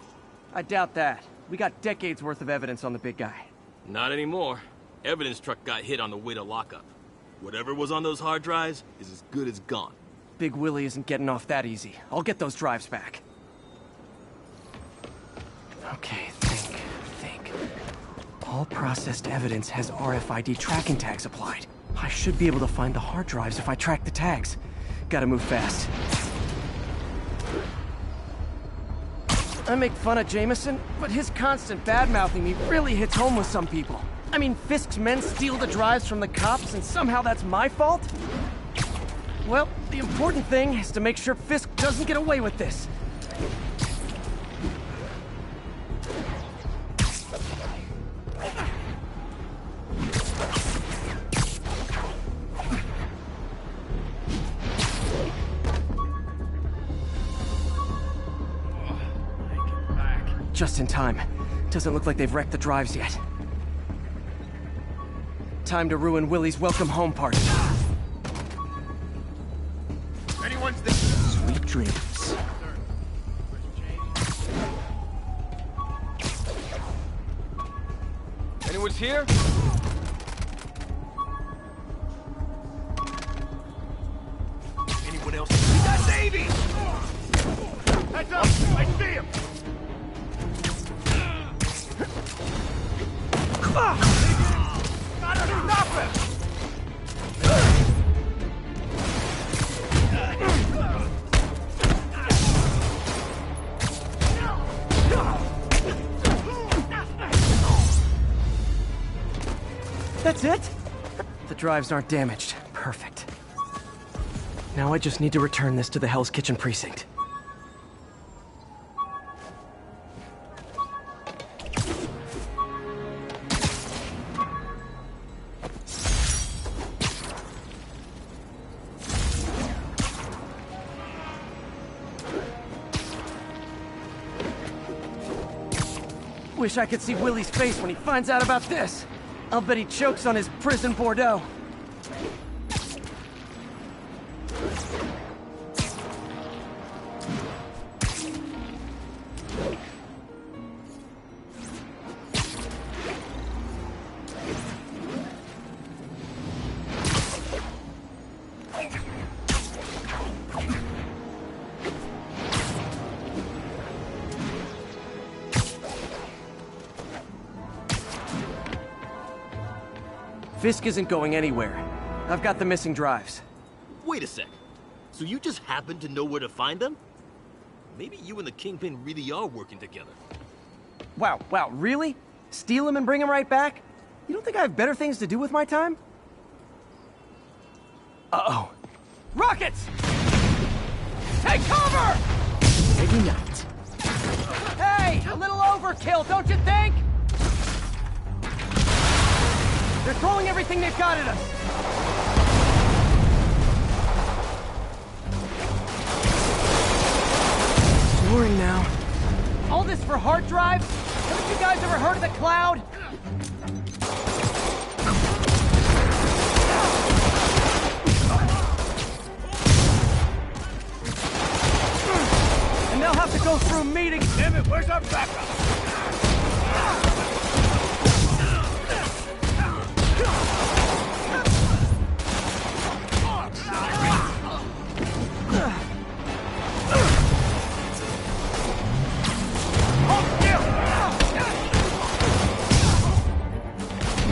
I doubt that. We got decades worth of evidence on the big guy. Not anymore. Evidence truck got hit on the way to lockup. Whatever was on those hard drives is as good as gone. Big Willie isn't getting off that easy. I'll get those drives back. Okay, think. All processed evidence has RFID tracking tags applied. I should be able to find the hard drives if I track the tags. Gotta move fast. I make fun of Jameson, but his constant bad-mouthing me really hits home with some people. I mean, Fisk's men steal the drives from the cops, and somehow that's my fault? Well, the important thing is to make sure Fisk doesn't get away with this. Just in time. Doesn't look like they've wrecked the drives yet. Time to ruin Willie's welcome home party. Anyone's there? Sweet dreams. Anyone's here? Anyone else? We got Navy! Heads up! I see him! Gotta stop him! That's it? The drives aren't damaged. Perfect. Now I just need to return this to the Hell's Kitchen precinct. Wish I could see Willie's face when he finds out about this. I'll bet he chokes on his prison Bordeaux. Fisk isn't going anywhere. I've got the missing drives. Wait a sec. So you just happen to know where to find them? Maybe you and the Kingpin really are working together. Wow, really? Steal him and bring him right back? You don't think I have better things to do with my time? Uh-oh. Rockets! Take cover! Maybe not. Hey, a little overkill, don't you think? They're throwing everything they've got at us! Soaring now. All this for hard drives? Haven't you guys ever heard of the cloud? And they'll have to go through meetings. Damn it, where's our backup?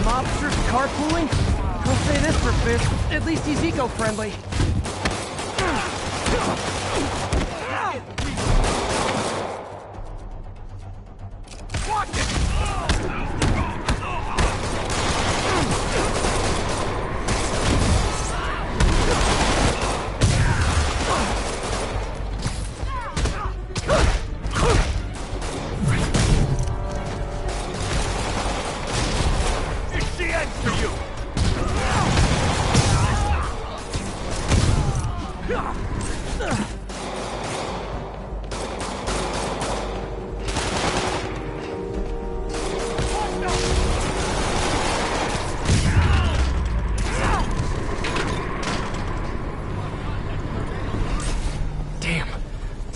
Mobsters carpooling? I'll say this for Fisk. At least he's eco-friendly. Watch it! It's the end for you!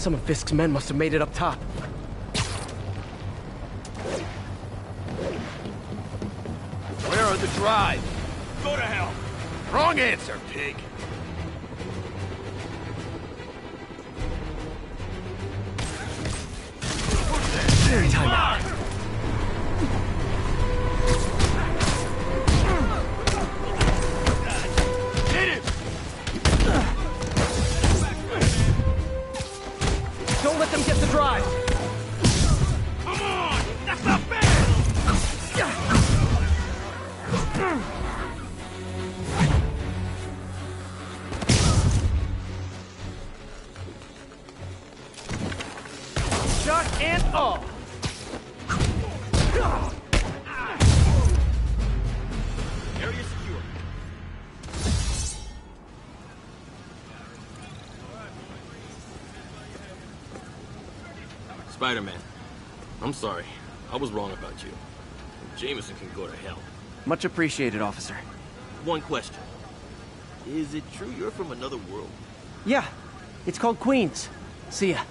Some of Fisk's men must have made it up top. Where are the drives? Go to hell! Wrong answer, pig! Time out. Hit him! Don't let them get the drive! Come on! That's not fair! Shot and all! Area secure. Spider-Man, I'm sorry. I was wrong about you. Jameson can go to hell. Much appreciated, officer. One question. Is it true you're from another world? Yeah, it's called Queens. See ya.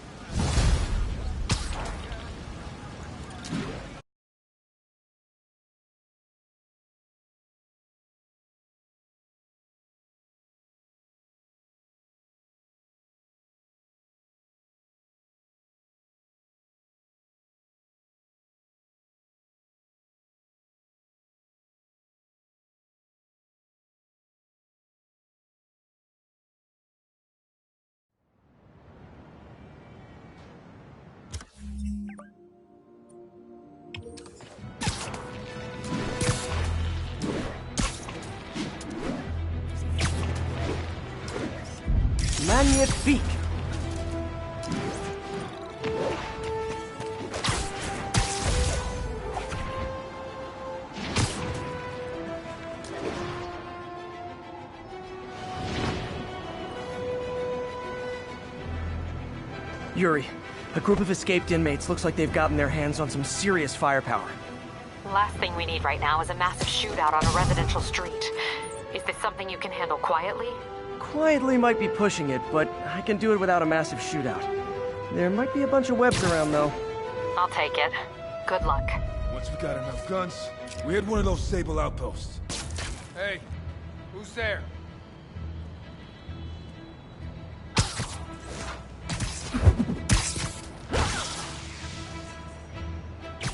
Magnifique! Yuri, a group of escaped inmates looks like they've gotten their hands on some serious firepower. Last thing we need right now is a massive shootout on a residential street. Is this something you can handle quietly? Quietly might be pushing it, but I can do it without a massive shootout. There might be a bunch of webs around, though. I'll take it. Good luck. Once we got enough guns, we hit one of those Sable outposts. Hey, who's there?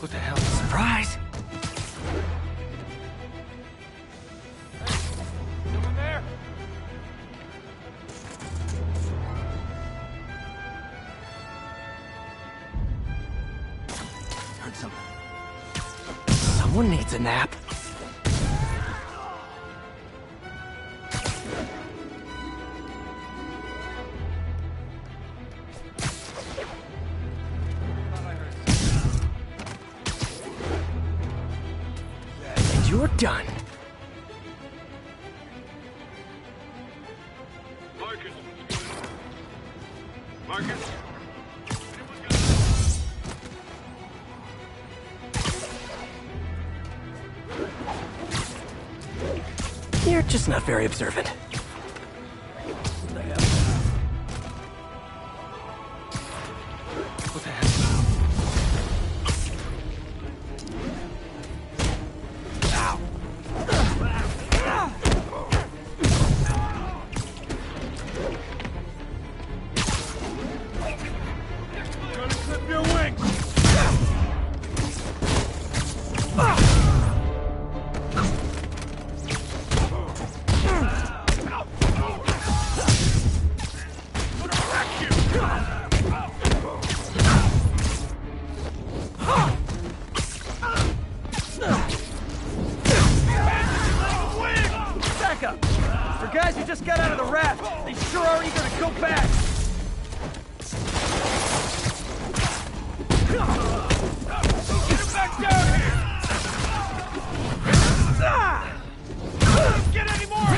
What the hell? Surprise! Someone there? Heard something. Someone needs a nap. And you're done. Marcus. Marcus. You're just not very observant. What the hell? Gonna clip your wings! Back up! For guys who just got out of the raft, they sure are eager to go back! Get him back down here! Don't get any more!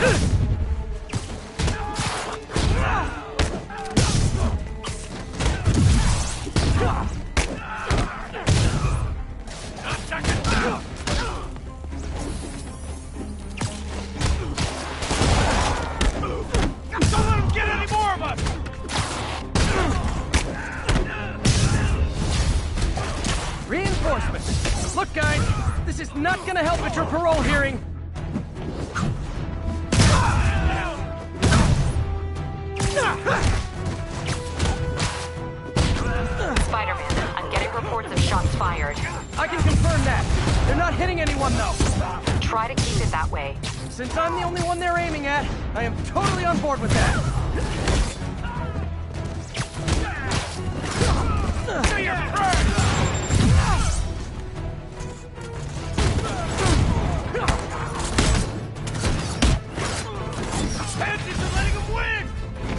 Don't let him get any more of us! This is not gonna help at your parole hearing! Spider-Man, I'm getting reports of shots fired. I can confirm that. They're not hitting anyone, though. Try to keep it that way. Since I'm the only one they're aiming at, I am totally on board with that.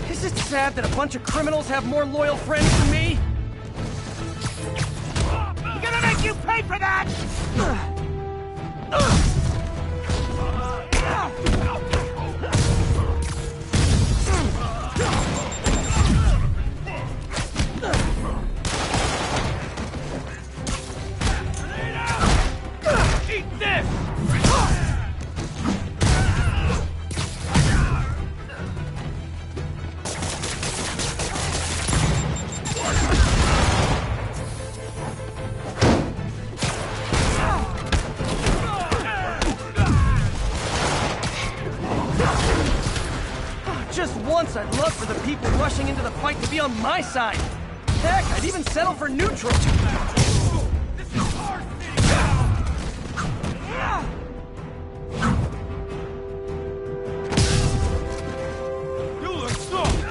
Is it sad that a bunch of criminals have more loyal friends than me? I'm gonna make you pay for that! Eat this! Just once, I'd love for the people rushing into the fight to be on my side. Heck, I'd even settle for neutral. You look soft!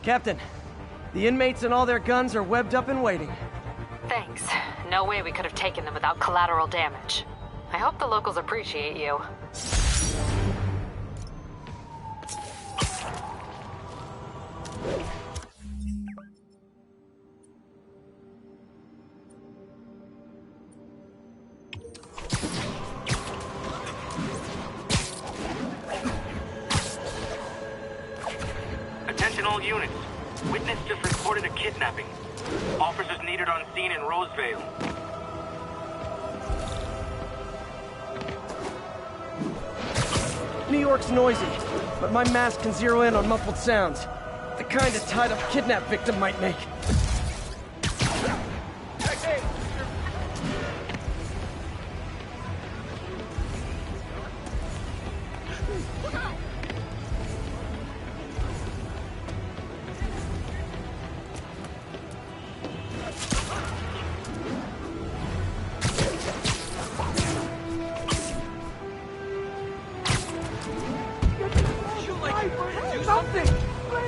Captain, the inmates and all their guns are webbed up and waiting. Thanks. No way we could have taken them without collateral damage. I hope the locals appreciate you. Attention all units. Witness just reported a kidnapping. Officers needed on scene in Rosevale. New York's noisy, but my mask can zero in on muffled sounds. The kind a tied-up kidnap victim might make.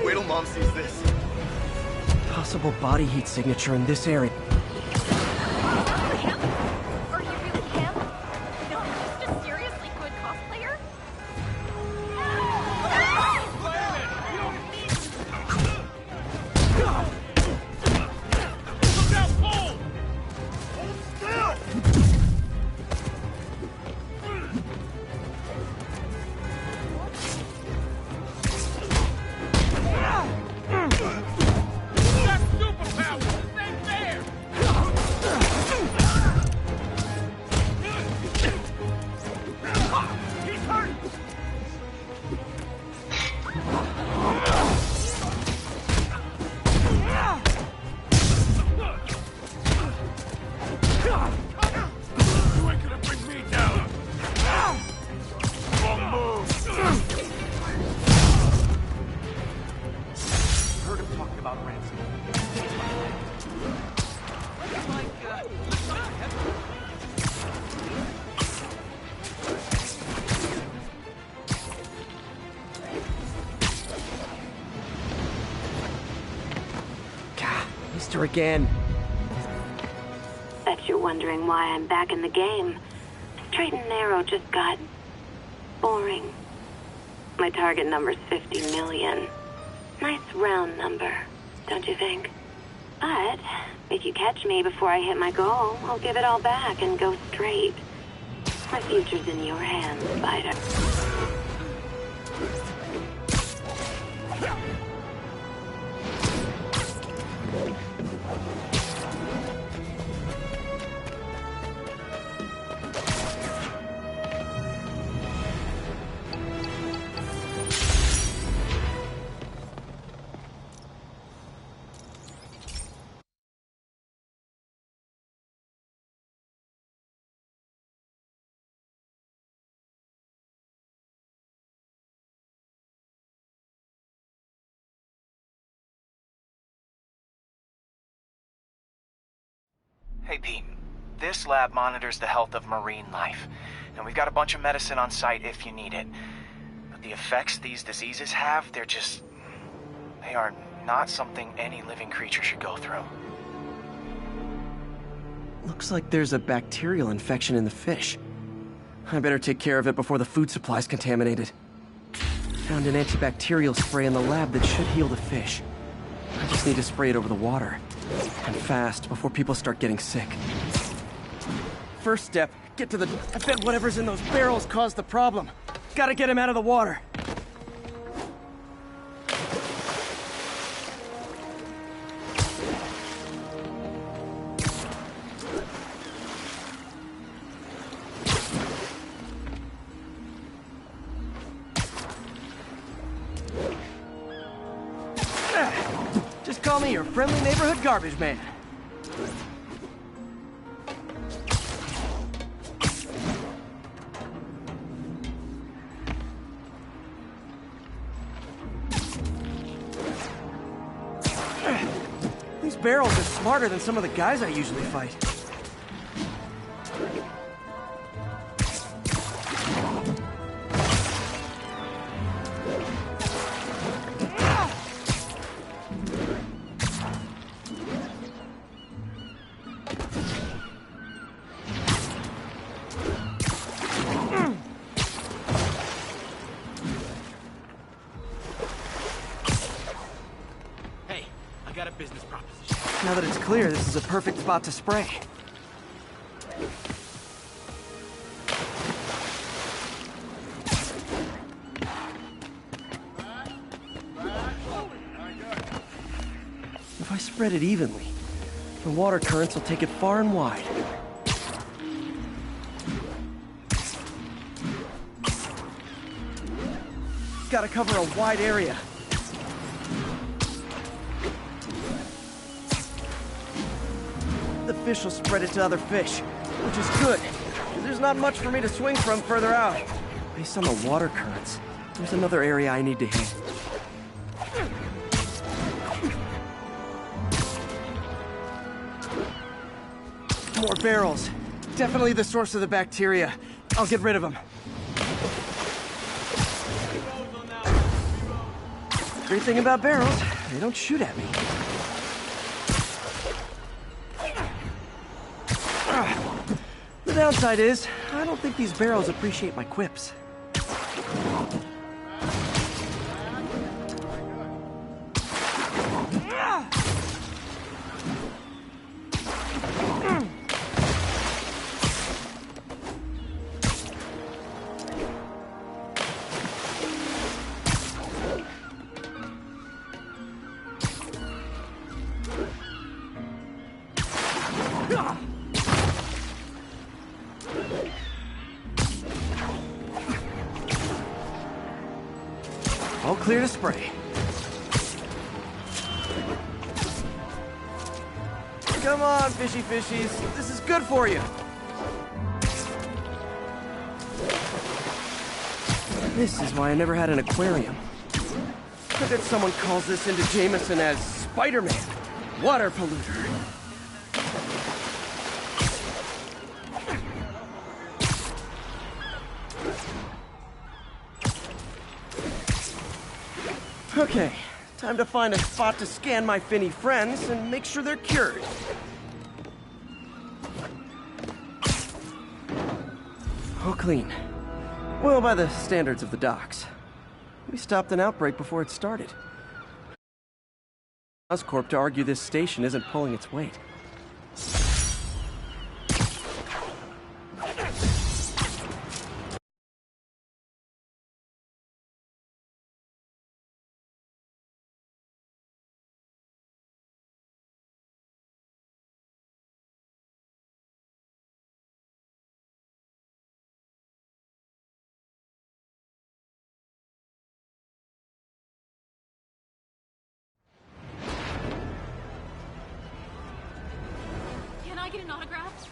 Wait till Mom sees this. Possible body heat signature in this area. Are you really him? No, just a seriously good cosplayer? monster again. Bet you're wondering why I'm back in the game. Straight and narrow just got boring. My target number's 50 million. Nice round number, don't you think? But if you catch me before I hit my goal, I'll give it all back and go straight. My future's in your hands, Spider. Hey, Pete. This lab monitors the health of marine life, and we've got a bunch of medicine on site if you need it. But the effects these diseases have, they are not something any living creature should go through. Looks like there's a bacterial infection in the fish. I better take care of it before the food supply's contaminated. Found an antibacterial spray in the lab that should heal the fish. I just need to spray it over the water. And fast, before people start getting sick. First step, get to the... I bet whatever's in those barrels caused the problem. Gotta get him out of the water. Just call me your friendly neighborhood garbage man. These barrels are smarter than some of the guys I usually fight. Now that it's clear, this is a perfect spot to spray. If I spread it evenly, the water currents will take it far and wide. Gotta cover a wide area. The fish will spread it to other fish, which is good. There's not much for me to swing from further out. Based on the water currents, there's another area I need to hit. More barrels. Definitely the source of the bacteria. I'll get rid of them. Great thing about barrels, they don't shoot at me. The downside is, I don't think these barrels appreciate my quips. All clear to spray. Come on, fishy fishies. This is good for you. This is why I never had an aquarium. I bet someone calls this into Jameson as Spider-Man, water polluter. Okay, Time to find a spot to scan my finny friends and make sure they're cured. Oh, clean. Well, by the standards of the docks. We stopped an outbreak before it started. Oscorp to argue this station isn't pulling its weight. Can I get an autograph?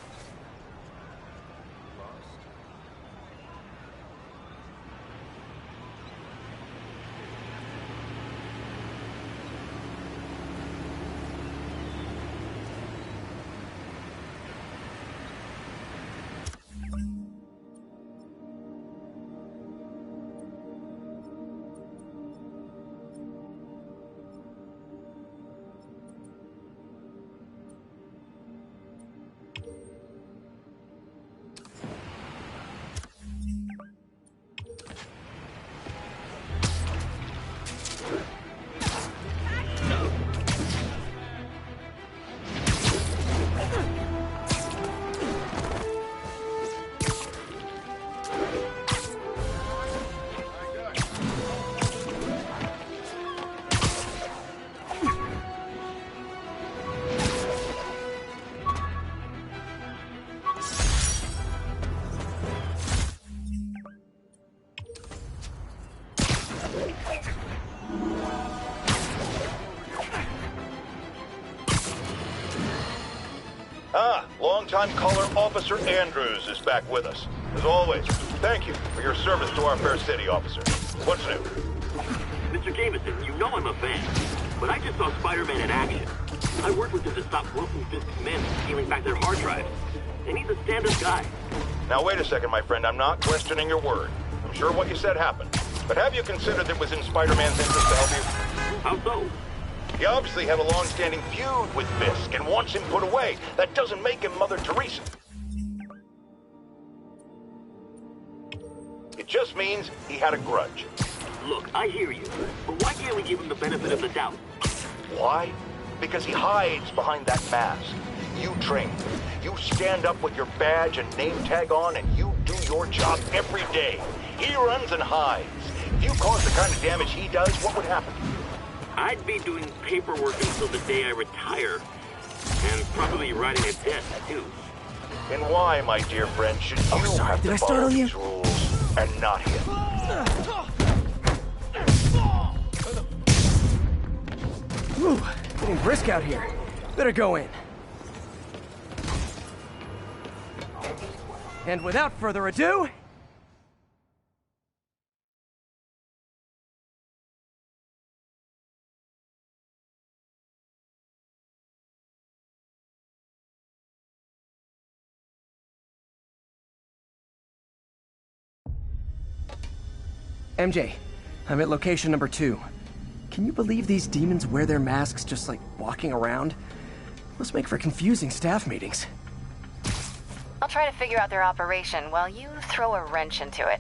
Longtime caller Officer Andrews is back with us. As always, thank you for your service to our fair city, officer. What's new? Mr. Jameson, you know I'm a fan, but I just saw Spider-Man in action. I worked with him to stop Wilson Fisk's men from stealing back their hard drives, and he's a stand-up guy. Now wait a second, my friend. I'm not questioning your word. I'm sure what you said happened. But have you considered that it was in Spider-Man's interest to help you? How so? He obviously had a long-standing feud with Fisk and wants him put away. That doesn't make him Mother Teresa. It just means he had a grudge. Look, I hear you, but why can't we give him the benefit of the doubt? Why? Because he hides behind that mask. You train. You stand up with your badge and name tag on, and you do your job every day. He runs and hides. If you caused the kind of damage he does, what would happen? I'd be doing paperwork until the day I retire, and probably writing a desk, too. And why, my dear friend, should you have to follow these rules and not him? Ooh, getting brisk out here. Better go in. And without further ado... MJ, I'm at location number 2. Can you believe these demons wear their masks just like walking around? Must make for confusing staff meetings. I'll try to figure out their operation while you throw a wrench into it.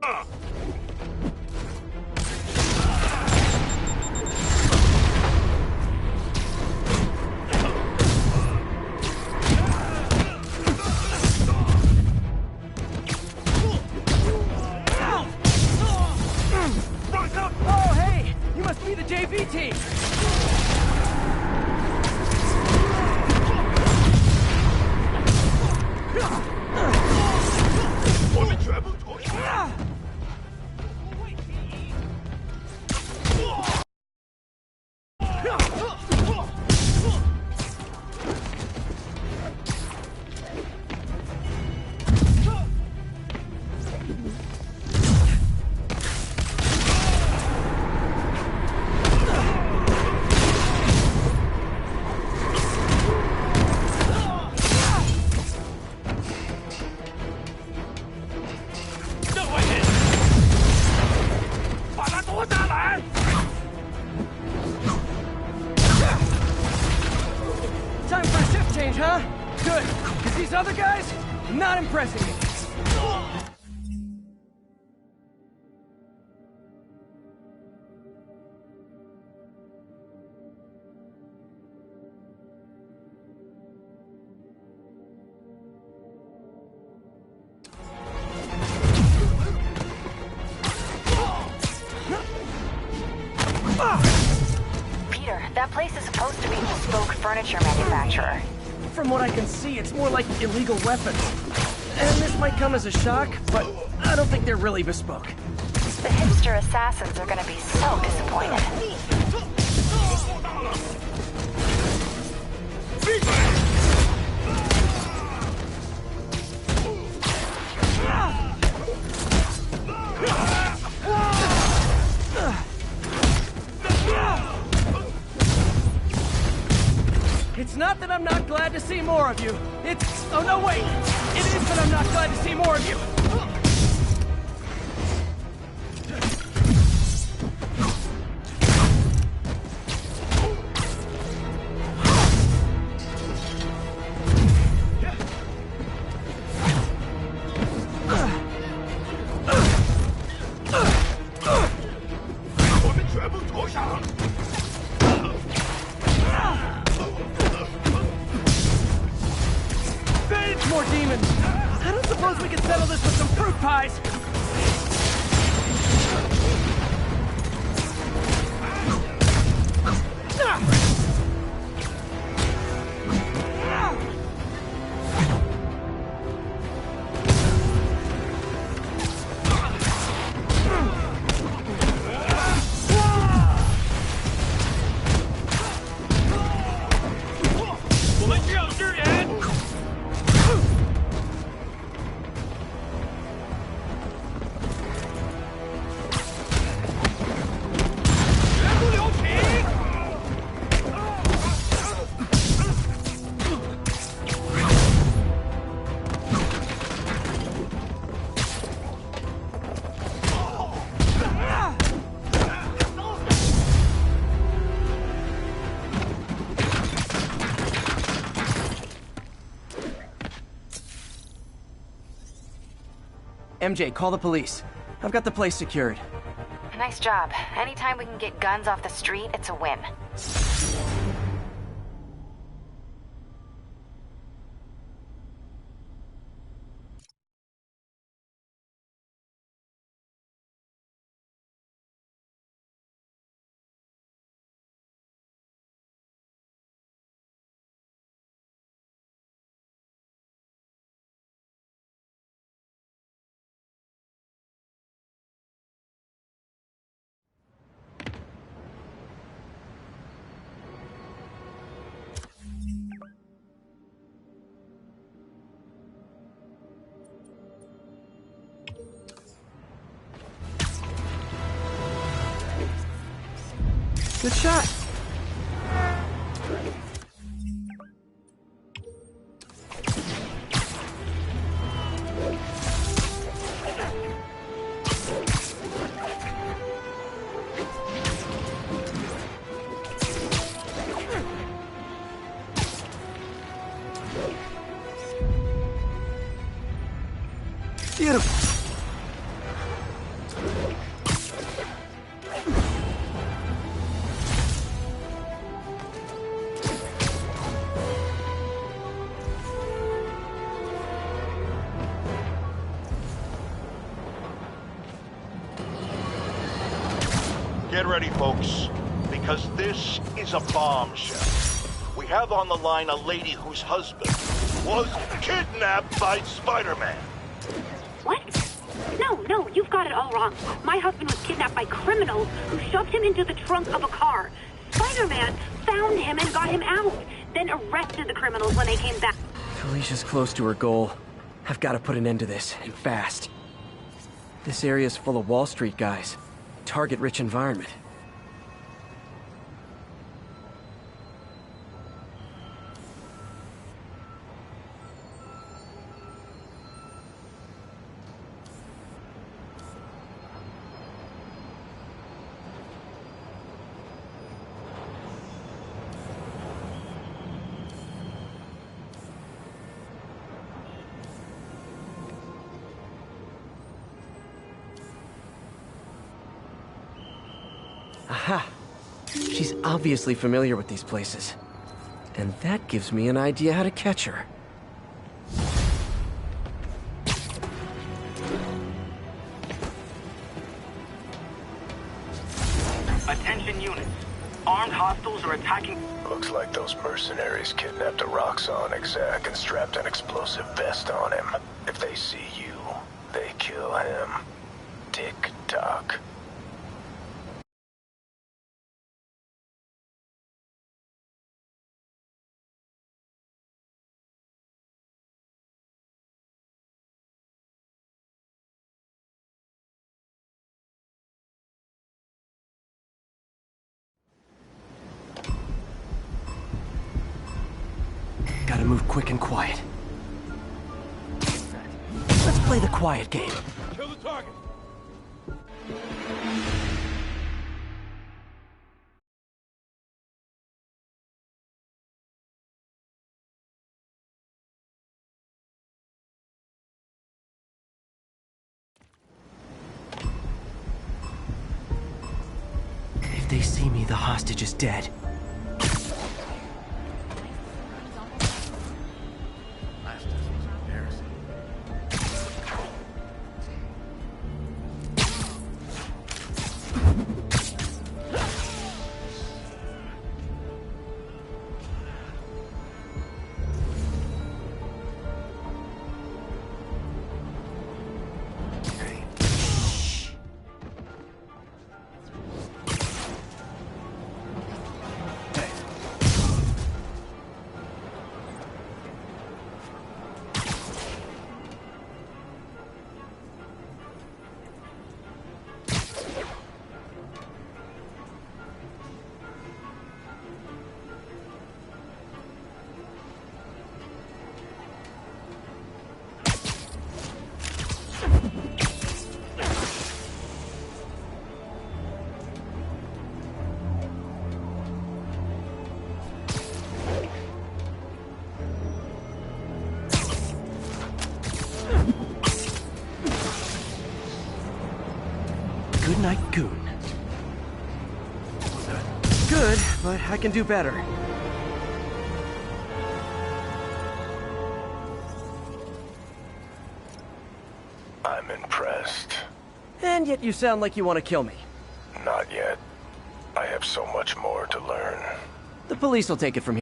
Oh, hey! You must be the JV team! Time for a shift change, huh? Good, because these other guys, not impressing me. Peter, that place is supposed to be a bespoke furniture manufacturer. From what I can see, it's more like illegal weapons. And this might come as a shock, but I don't think they're really bespoke. The hipster assassins are gonna be so disappointed. It's not that I'm not glad to see more of you. It's... oh no, wait! It is that I'm not glad to see more of you! More demons! I don't suppose we can settle this with some fruit pies! MJ, call the police. I've got the place secured. Nice job. Anytime we can get guns off the street, it's a win. Good shot. Beautiful. Get ready, folks, because this is a bombshell. We have on the line a lady whose husband was kidnapped by Spider-Man. What? No, you've got it all wrong. My husband was kidnapped by criminals who shoved him into the trunk of a car. Spider-Man found him and got him out, then arrested the criminals when they came back. Felicia's close to her goal. I've got to put an end to this, and fast. This area's full of Wall Street guys. Target-rich environment. Aha! She's obviously familiar with these places. And that gives me an idea how to catch her. Attention units. Armed hostiles are attacking... Looks like those mercenaries kidnapped a Roxxon exec and strapped an explosive vest on him. If they see you, they kill him. Tick-tock. Gotta move quick and quiet. Let's play the quiet game. Kill the target! If they see me, the hostage is dead. Good night, Goon. Good, but I can do better. I'm impressed. And yet you sound like you want to kill me. Not yet. I have so much more to learn. The police will take it from here.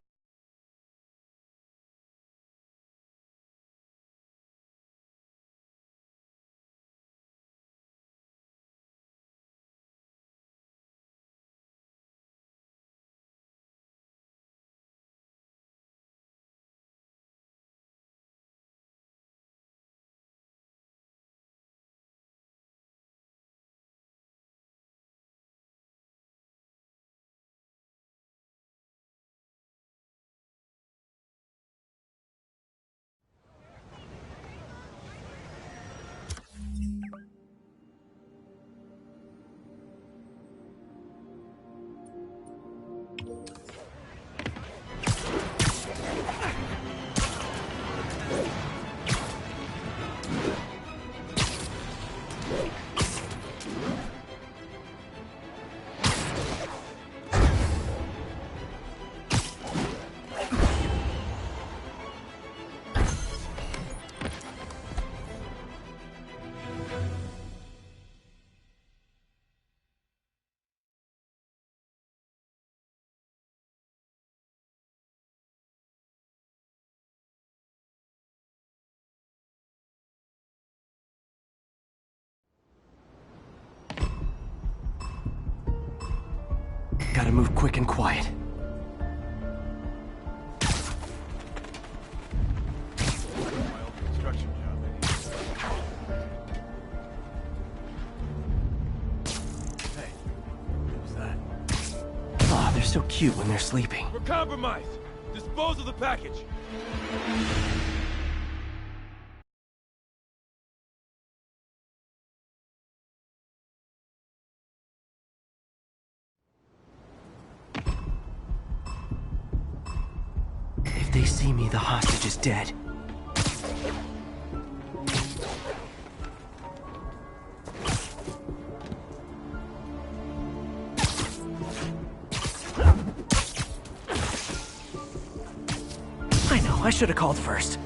Gotta move quick and quiet. They're so cute when they're sleeping. We're compromised. Dispose of the package. If they see me, the hostage is dead. I should have called first.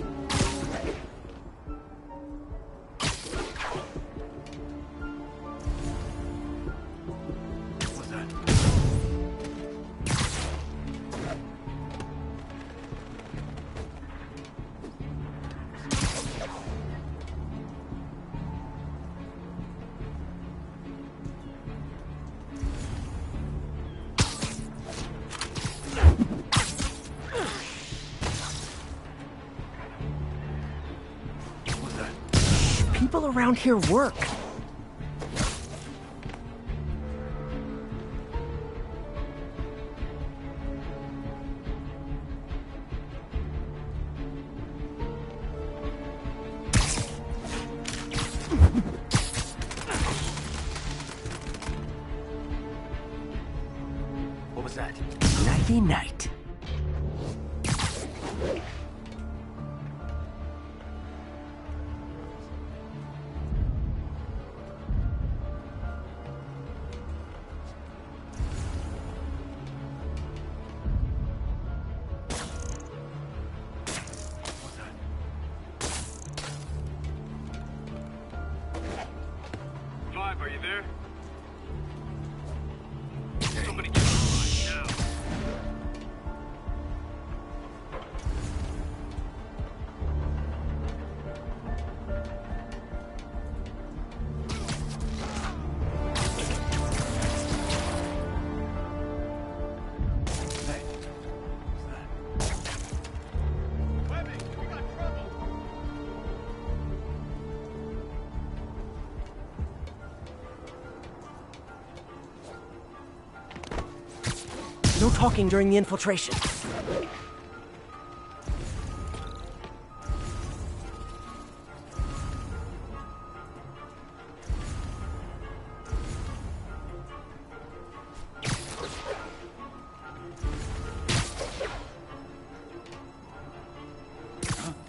What's that? People around here work. What was that? Nighty night. Are you there? Somebody get online now. No talking during the infiltration.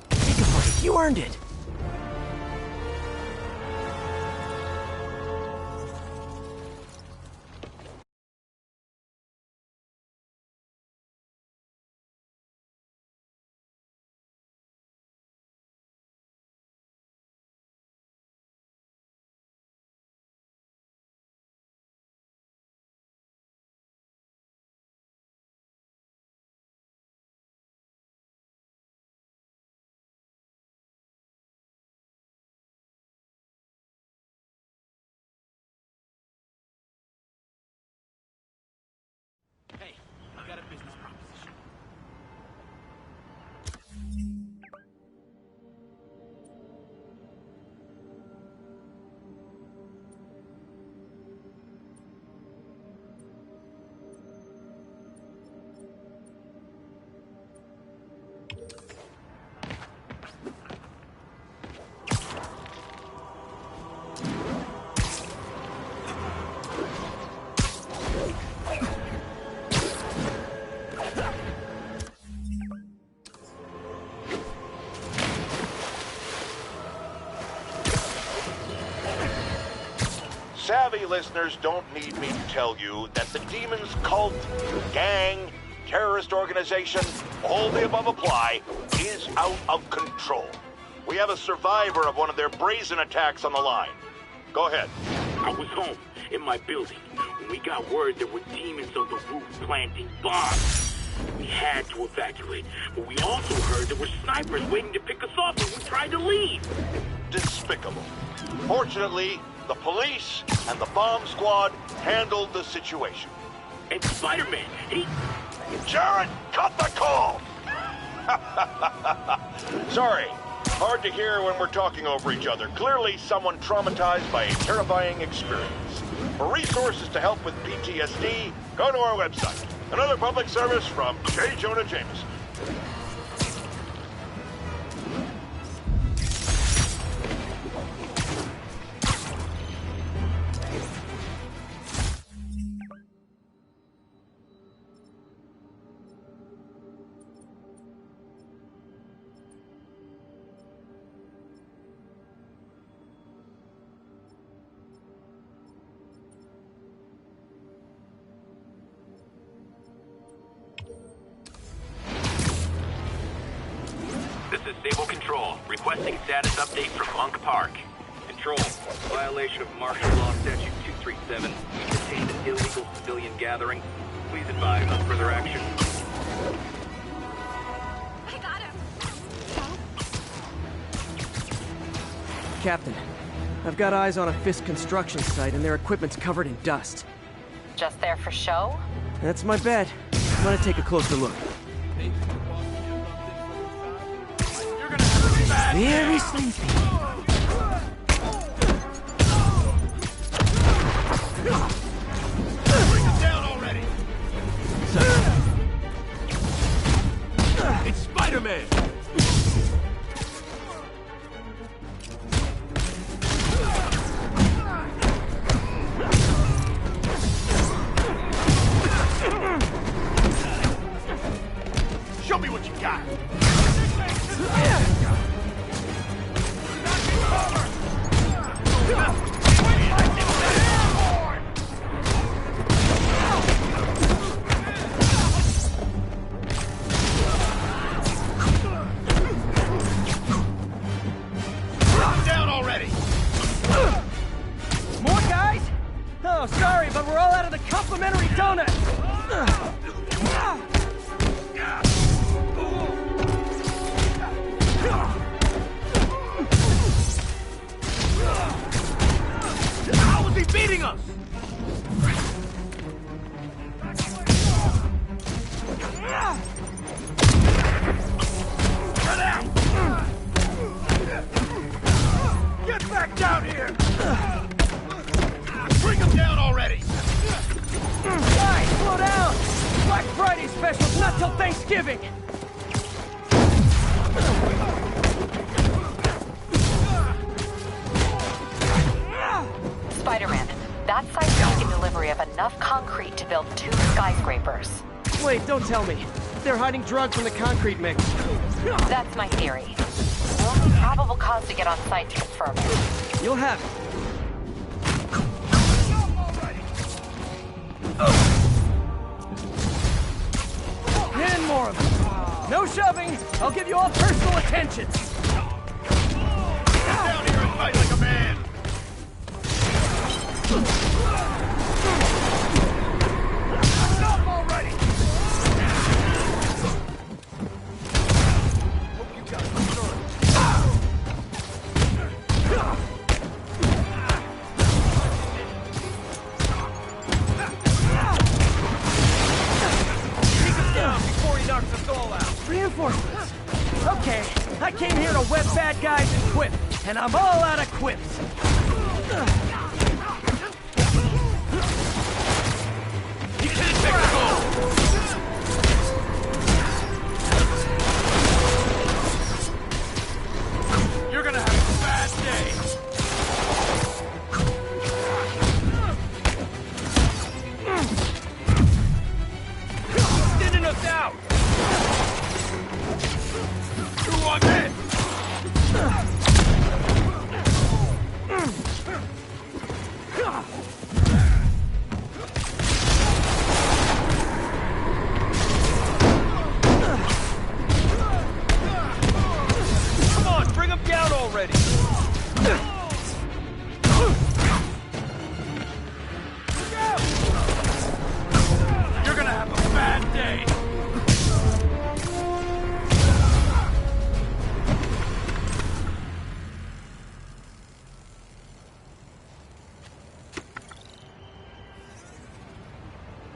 Think about it, you earned it. Hey, I got a business proposition. Savvy listeners don't need me to tell you that the Demon's cult, gang, terrorist organization, all the above apply, is out of control. We have a survivor of one of their brazen attacks on the line. Go ahead. I was home, in my building, when we got word there were demons on the roof planting bombs. We had to evacuate, but we also heard there were snipers waiting to pick us off when we tried to leave. Despicable. Fortunately, the police and the bomb squad handled the situation. And Spider-Man, he... Jared, cut the call! Sorry. Hard to hear when we're talking over each other. Clearly someone traumatized by a terrifying experience. For resources to help with PTSD, go to our website. Another public service from J. Jonah Jameson. This is Sable Control, requesting status update from Monk Park. Control, violation of Martial Law Statute 237. We detained an illegal civilian gathering. Please advise on further action. I got him. Captain, I've got eyes on a Fisk construction site and their equipment's covered in dust. Just there for show? That's my bet. I'm gonna take a closer look. Very sleepy. Bring him down already! It's Spider-Man! Show me what you got! Down already! More guys? Oh, sorry, but we're all out of the complimentary donut. How was he beating us? Get out! Get back down here! Bring him down already! Guys, slow down! Black Friday special's not till Thanksgiving! Spider-Man, that site's taken delivery of enough concrete to build 2 skyscrapers. Wait, don't tell me. They're hiding drugs in the concrete mix. That's my theory. We'll need probable cause to get on site to confirm it. You'll have it. And more of them. No shoving. I'll give you all personal attention. Get down here and fight like a man! Stop already! Hope you got some sort. Take him down before he knocks us all out! Reinforcements. Okay, I came here to web bad guys and quip, and I'm all out of quips. He can't take the goal! You're gonna have a bad day! Thinning us out! Who wants it?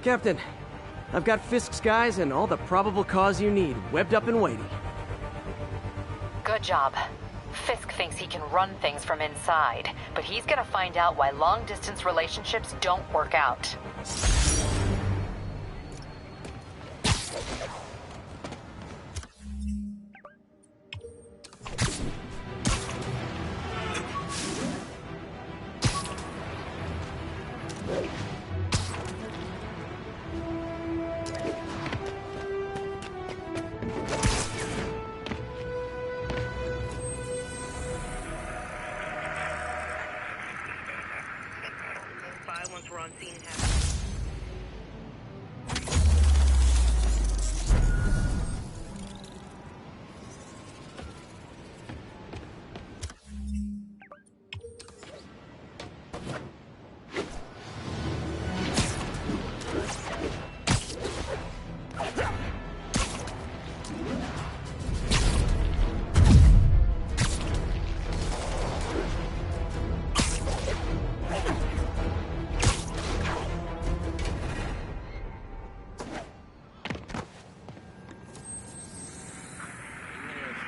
Captain, I've got Fisk's guys and all the probable cause you need, webbed up and waiting. Good job. Fisk thinks he can run things from inside, but he's gonna find out why long-distance relationships don't work out. Once we're on scene,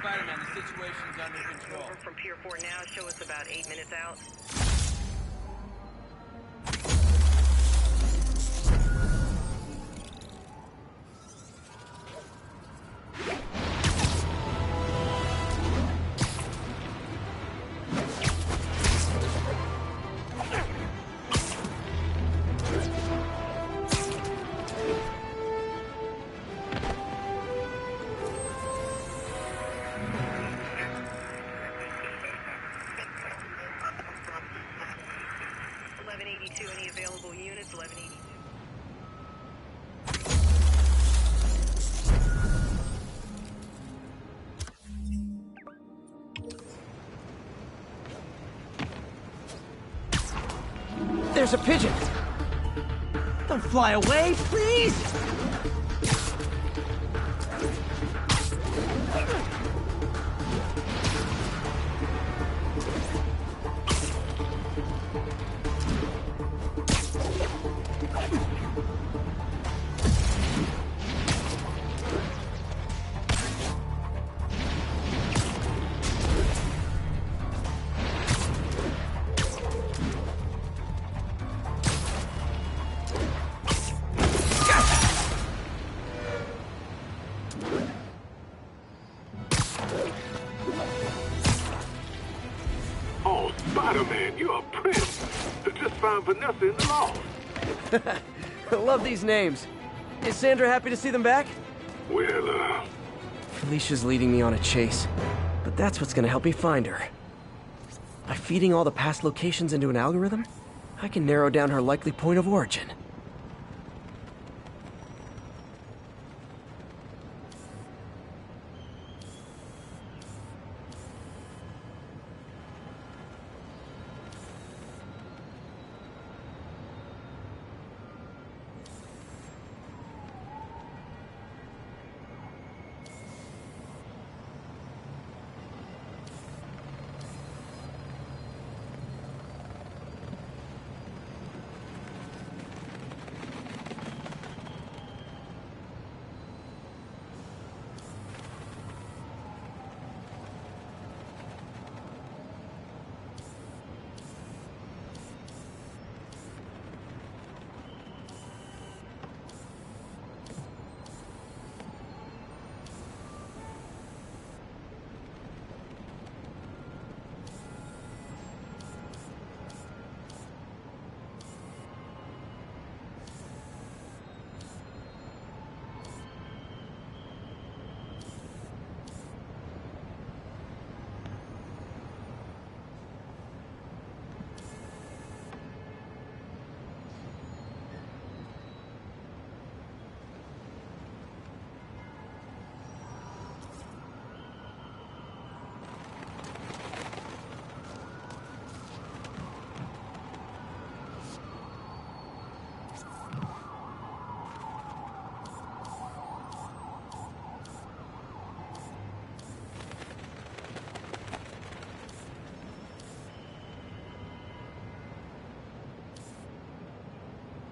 Spider-Man, the situation's under control. over from Pier 4 now. Show us about 8 minutes out. Any available units? 1182. There's a pigeon! Don't fly away, please! Oh, Spooderman, you're a prince. Just found Vanessa in the loft. I love these names. Is Sandra happy to see them back? Well, Felicia's leading me on a chase, but that's what's gonna help me find her. By feeding all the past locations into an algorithm, I can narrow down her likely point of origin.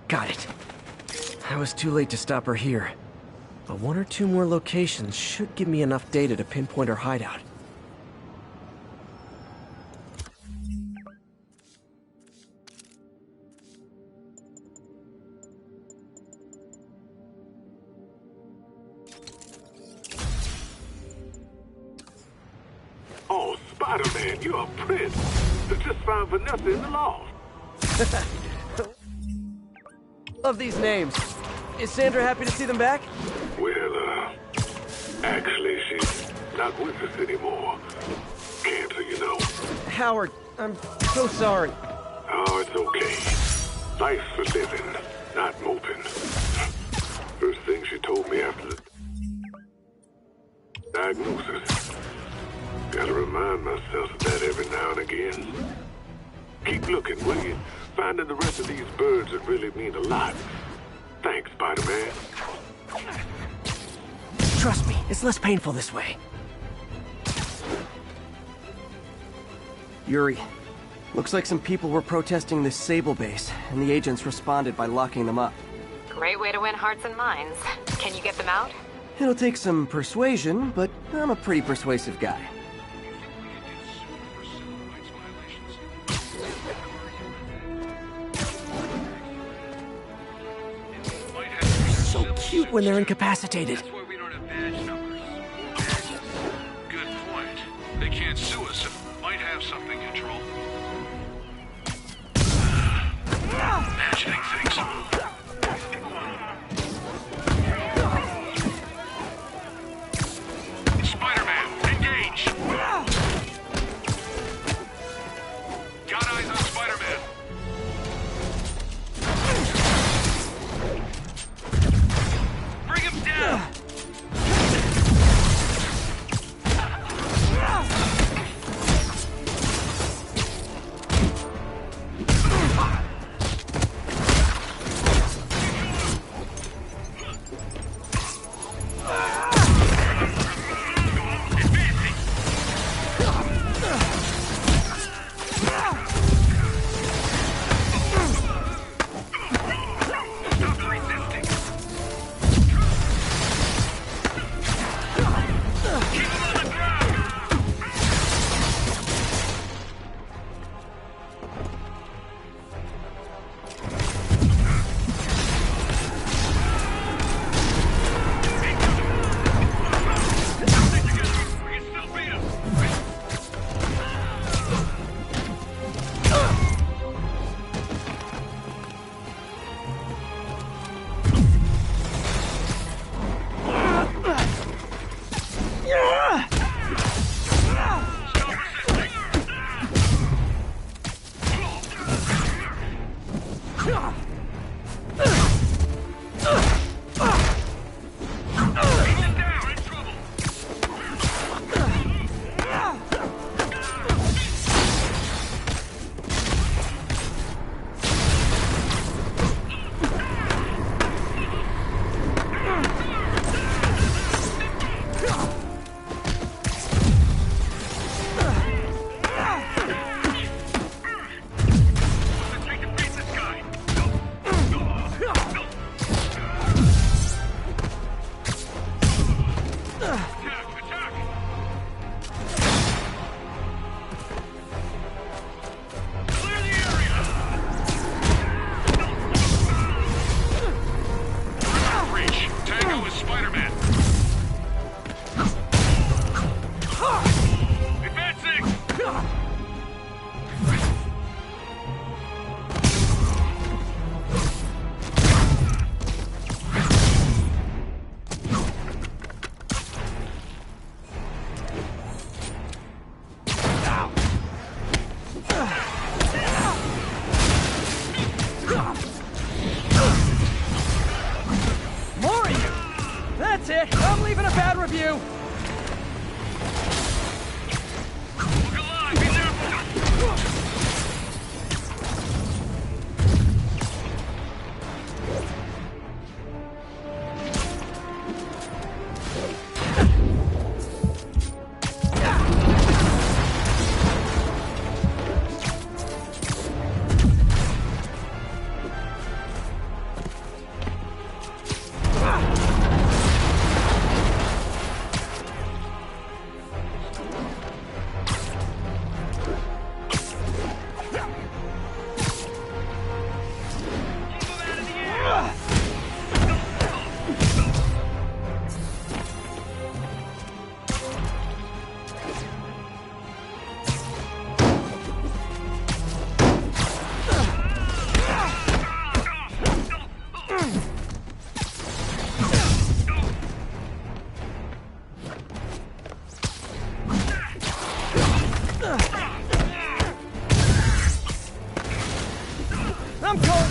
Got it. I was too late to stop her here. But one or two more locations should give me enough data to pinpoint her hideout. Oh, Spider-Man, you're a prince. I just found Vanessa in the loft. Love these names. Is Sandra happy to see them back? Well, actually, she's not with us anymore. Cancer, you know. Howard, I'm so sorry. Oh, it's okay. Life for living, not moping. First thing she told me after the diagnosis. Gotta remind myself of that every now and again. Keep looking, will you? Finding the rest of these birds would really mean a lot. Thanks, Spider-Man. Trust me, it's less painful this way. Yuri, looks like some people were protesting this Sable base, and the agents responded by locking them up. Great way to win hearts and minds. Can you get them out? It'll take some persuasion, but I'm a pretty persuasive guy. So cute when they're incapacitated. That's why we don't have badge numbers. Good point. They can't sue us. It might have something, Control. Imagining things. Spider-Man, engage! Got eyes on Spider-Man. Bring him down! I'm leaving a bad review.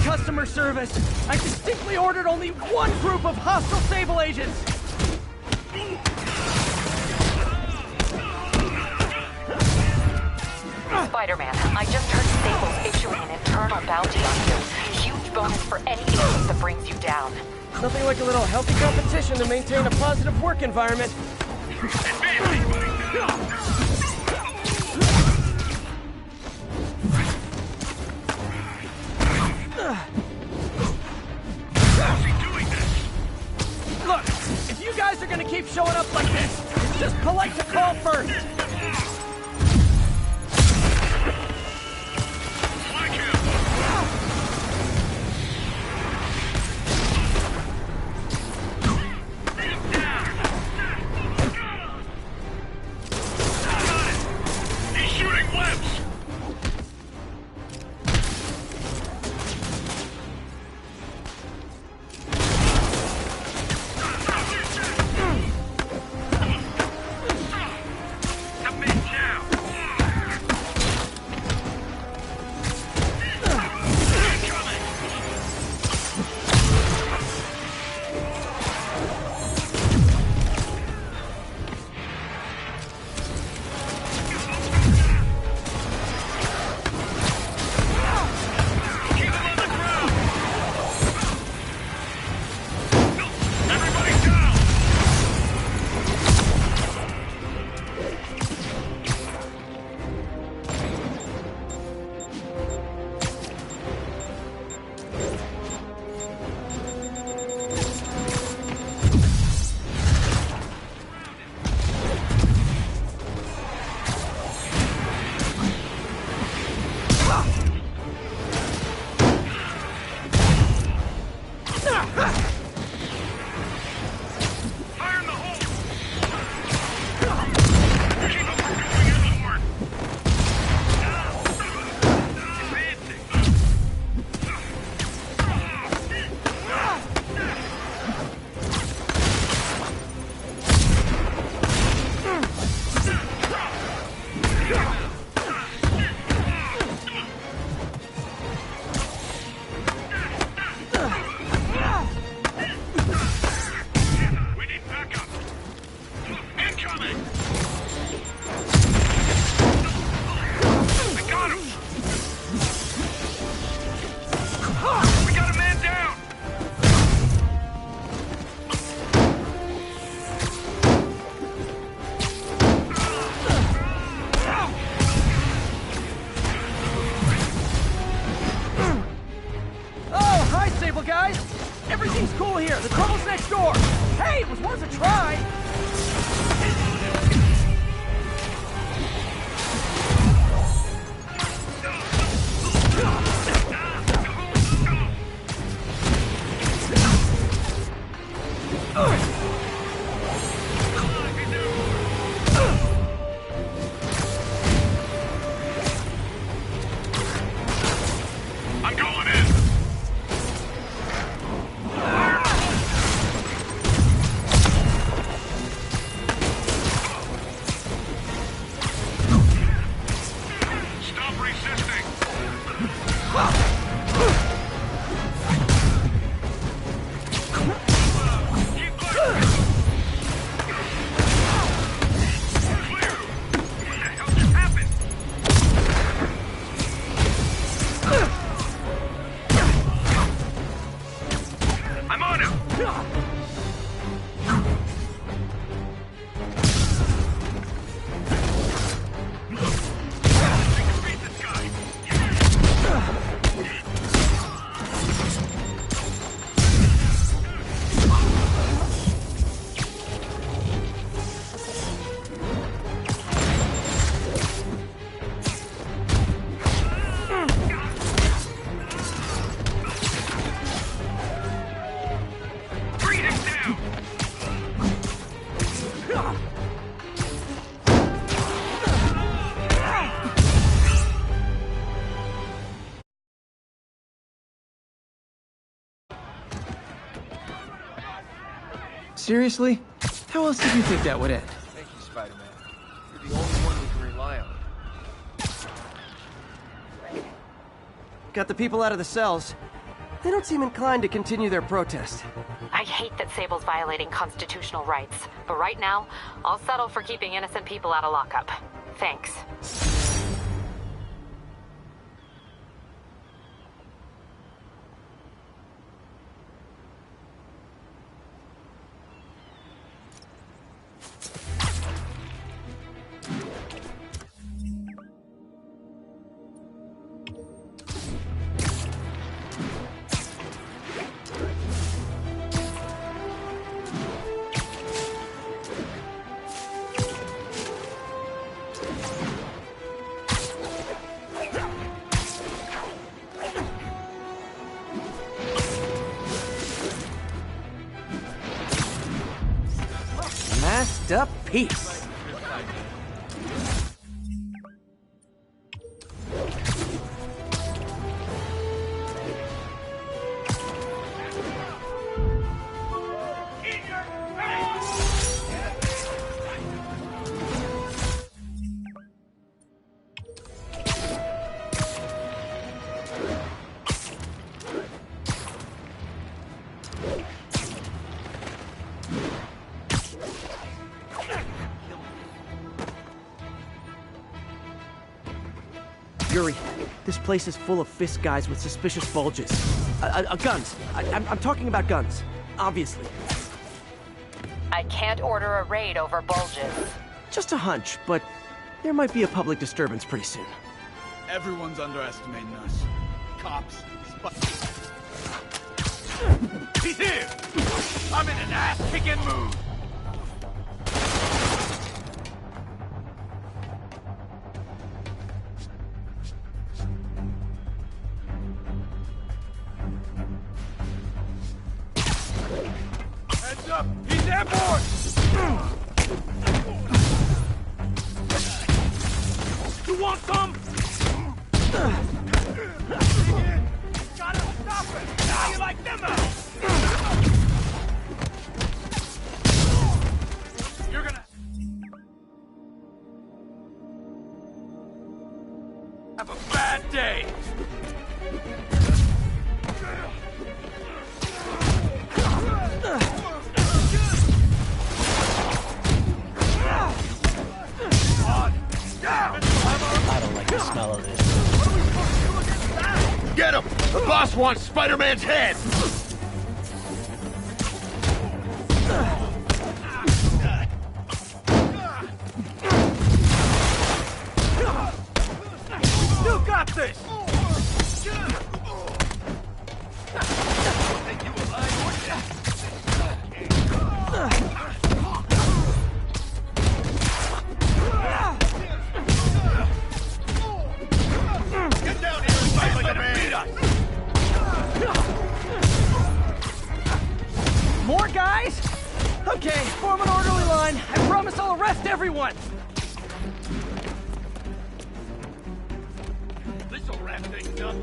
customer service. I distinctly ordered only one group of hostile Sable agents. Spider-Man, I just heard Sable's issuing an internal bounty on you. Huge bonus for any agent that brings you down. Nothing like a little healthy competition to maintain a positive work environment. Look, if you guys are gonna keep showing up like this, it's just polite to call first. Seriously? How else did you think that would end? Thank you, Spider-Man. You're the only one we can rely on. Got the people out of the cells. They don't seem inclined to continue their protest. I hate that Sable's violating constitutional rights, but right now, I'll settle for keeping innocent people out of lockup. Thanks. Masked up peace. Yuri, this place is full of Fisk guys with suspicious bulges. Guns. I'm talking about guns, obviously. I can't order a raid over bulges. Just a hunch, but there might be a public disturbance pretty soon. Everyone's underestimating us. Cops. He's here! I'm in an ass-kicking mood! Heads up! He's airborne! You want some? Gotta stop it! Now you like them out! You're gonna have a bad day! I don't like the smell of this. Get him! The boss wants Spider-Man's head! Still got this! Think you alive, would ya? Get down here and fight like a man! More guys? Okay, form an orderly line. I promise I'll arrest everyone. This'll wrap things up.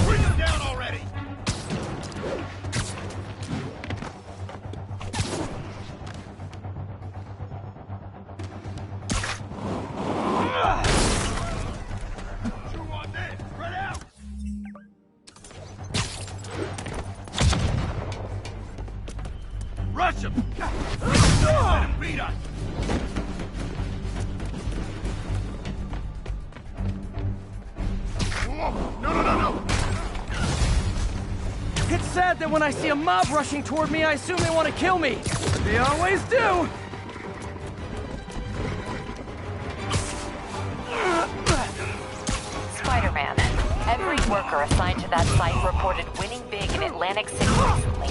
Bring him down already! Rush him! Let him beat us! No! It's sad that when I see a mob rushing toward me, I assume they want to kill me. They always do. Spider-Man, every worker assigned to that site reported winning big in Atlantic City recently.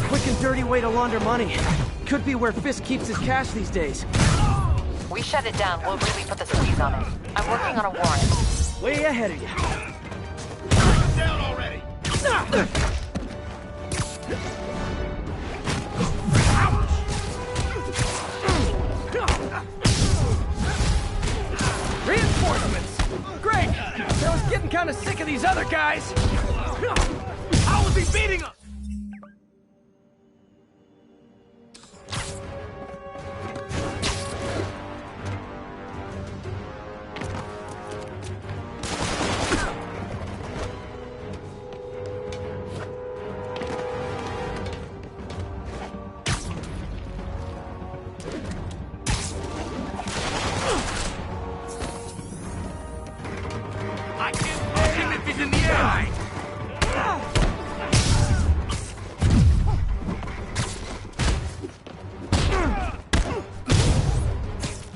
Quick and dirty way to launder money. Could be where Fisk keeps his cash these days. We shut it down, we'll really put the squeeze on it. I'm working on a warrant. Way ahead of you. Down already! kinda sick of these other guys! How is he beating us?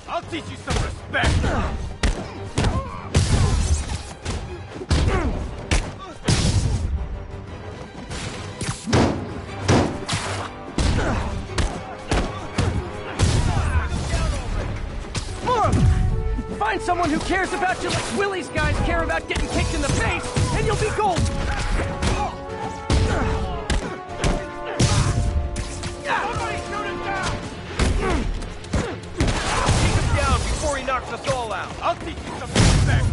I'll teach you some respect! Find someone who cares about you like Willie's guys care about getting kicked in the face, and you'll be gold! Somebody shoot him down! Take him down before he knocks us all out! I'll teach you some respect!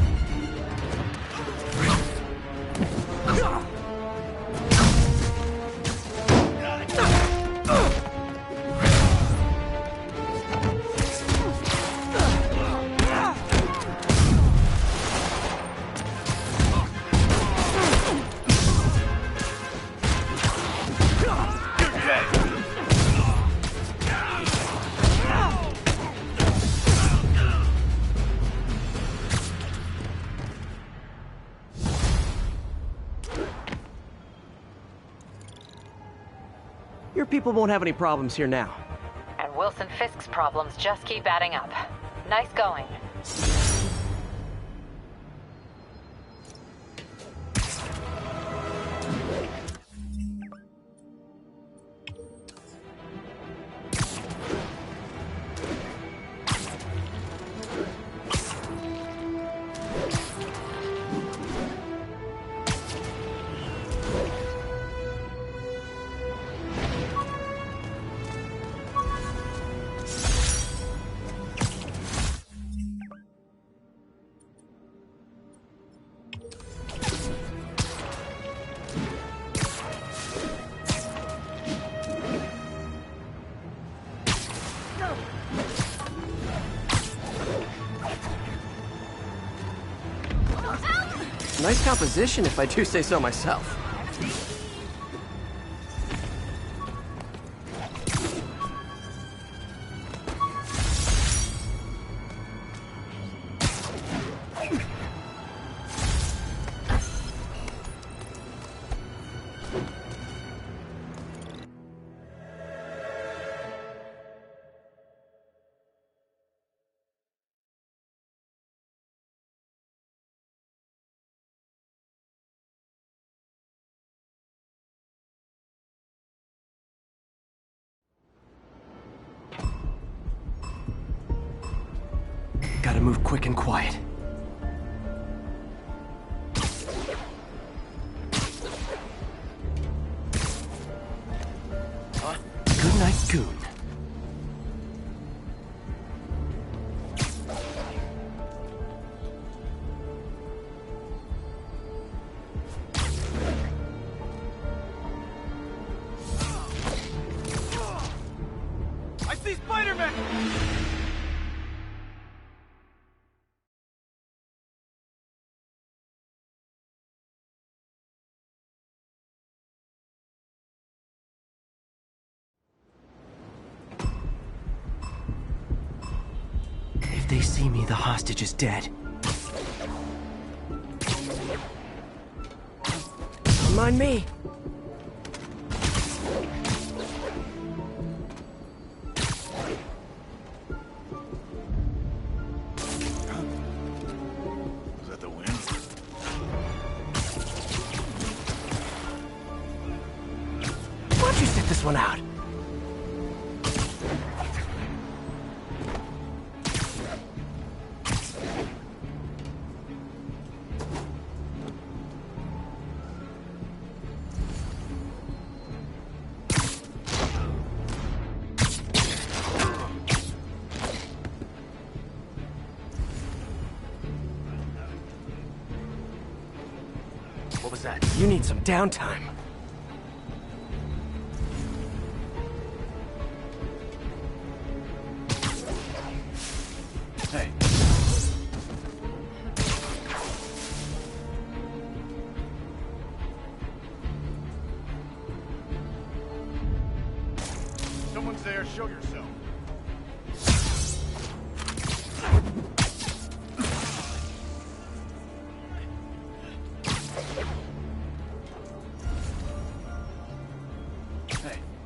Your people won't have any problems here now. And Wilson Fisk's problems just keep adding up. Nice going. Nice composition, if I do say so myself. Gotta move quick and quiet. Huh? Good night, Goon. I see Spider-Man! If they see me, the hostage is dead. Mind me. Was that the wind? Why don't you sit this one out? What was that? You need some downtime. Hey. Someone's there, show yourself.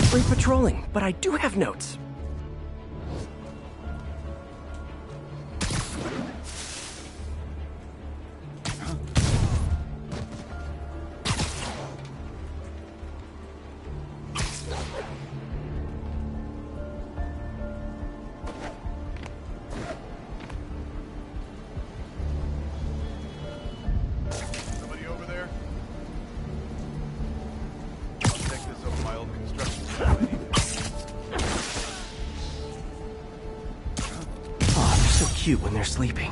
Free patrolling, but I do have notes. Somebody over there? I'll take this over my old construction site. Oh, they're so cute when they're sleeping.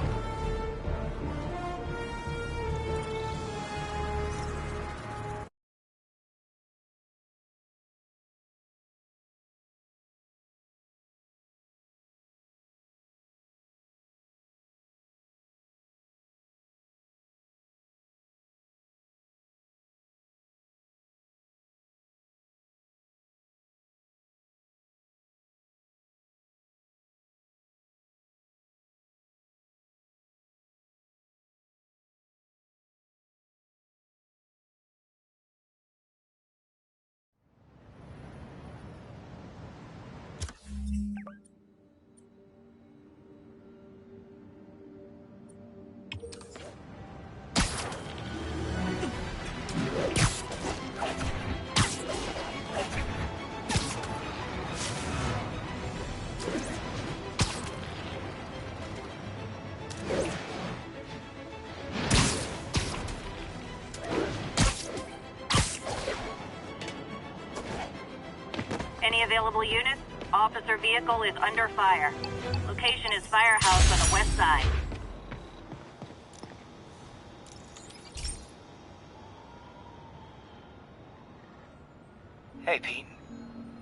Any available units? Officer vehicle is under fire. Location is firehouse on the west side. Hey, Pete.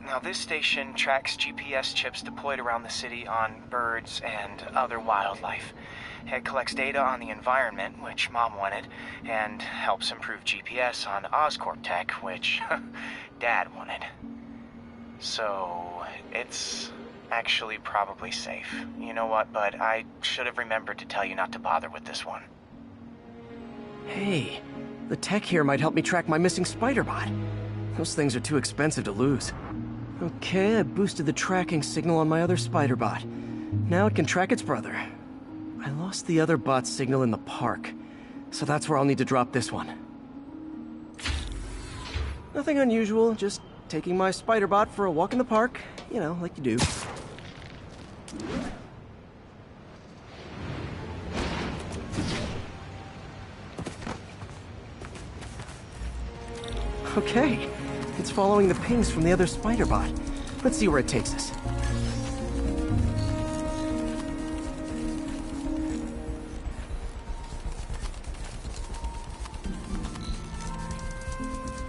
Now, this station tracks GPS chips deployed around the city on birds and other wildlife. It collects data on the environment, which Mom wanted, and helps improve GPS on Oscorp tech, which Dad wanted. So, it's actually probably safe. You know what, bud? I should have remembered to tell you not to bother with this one. Hey, the tech here might help me track my missing Spider-Bot. Those things are too expensive to lose. Okay, I boosted the tracking signal on my other Spider-Bot. Now it can track its brother. I lost the other bot's signal in the park, so that's where I'll need to drop this one. Nothing unusual, just taking my Spider-Bot for a walk in the park. You know, like you do. Okay, it's following the pings from the other Spider-Bot. Let's see where it takes us.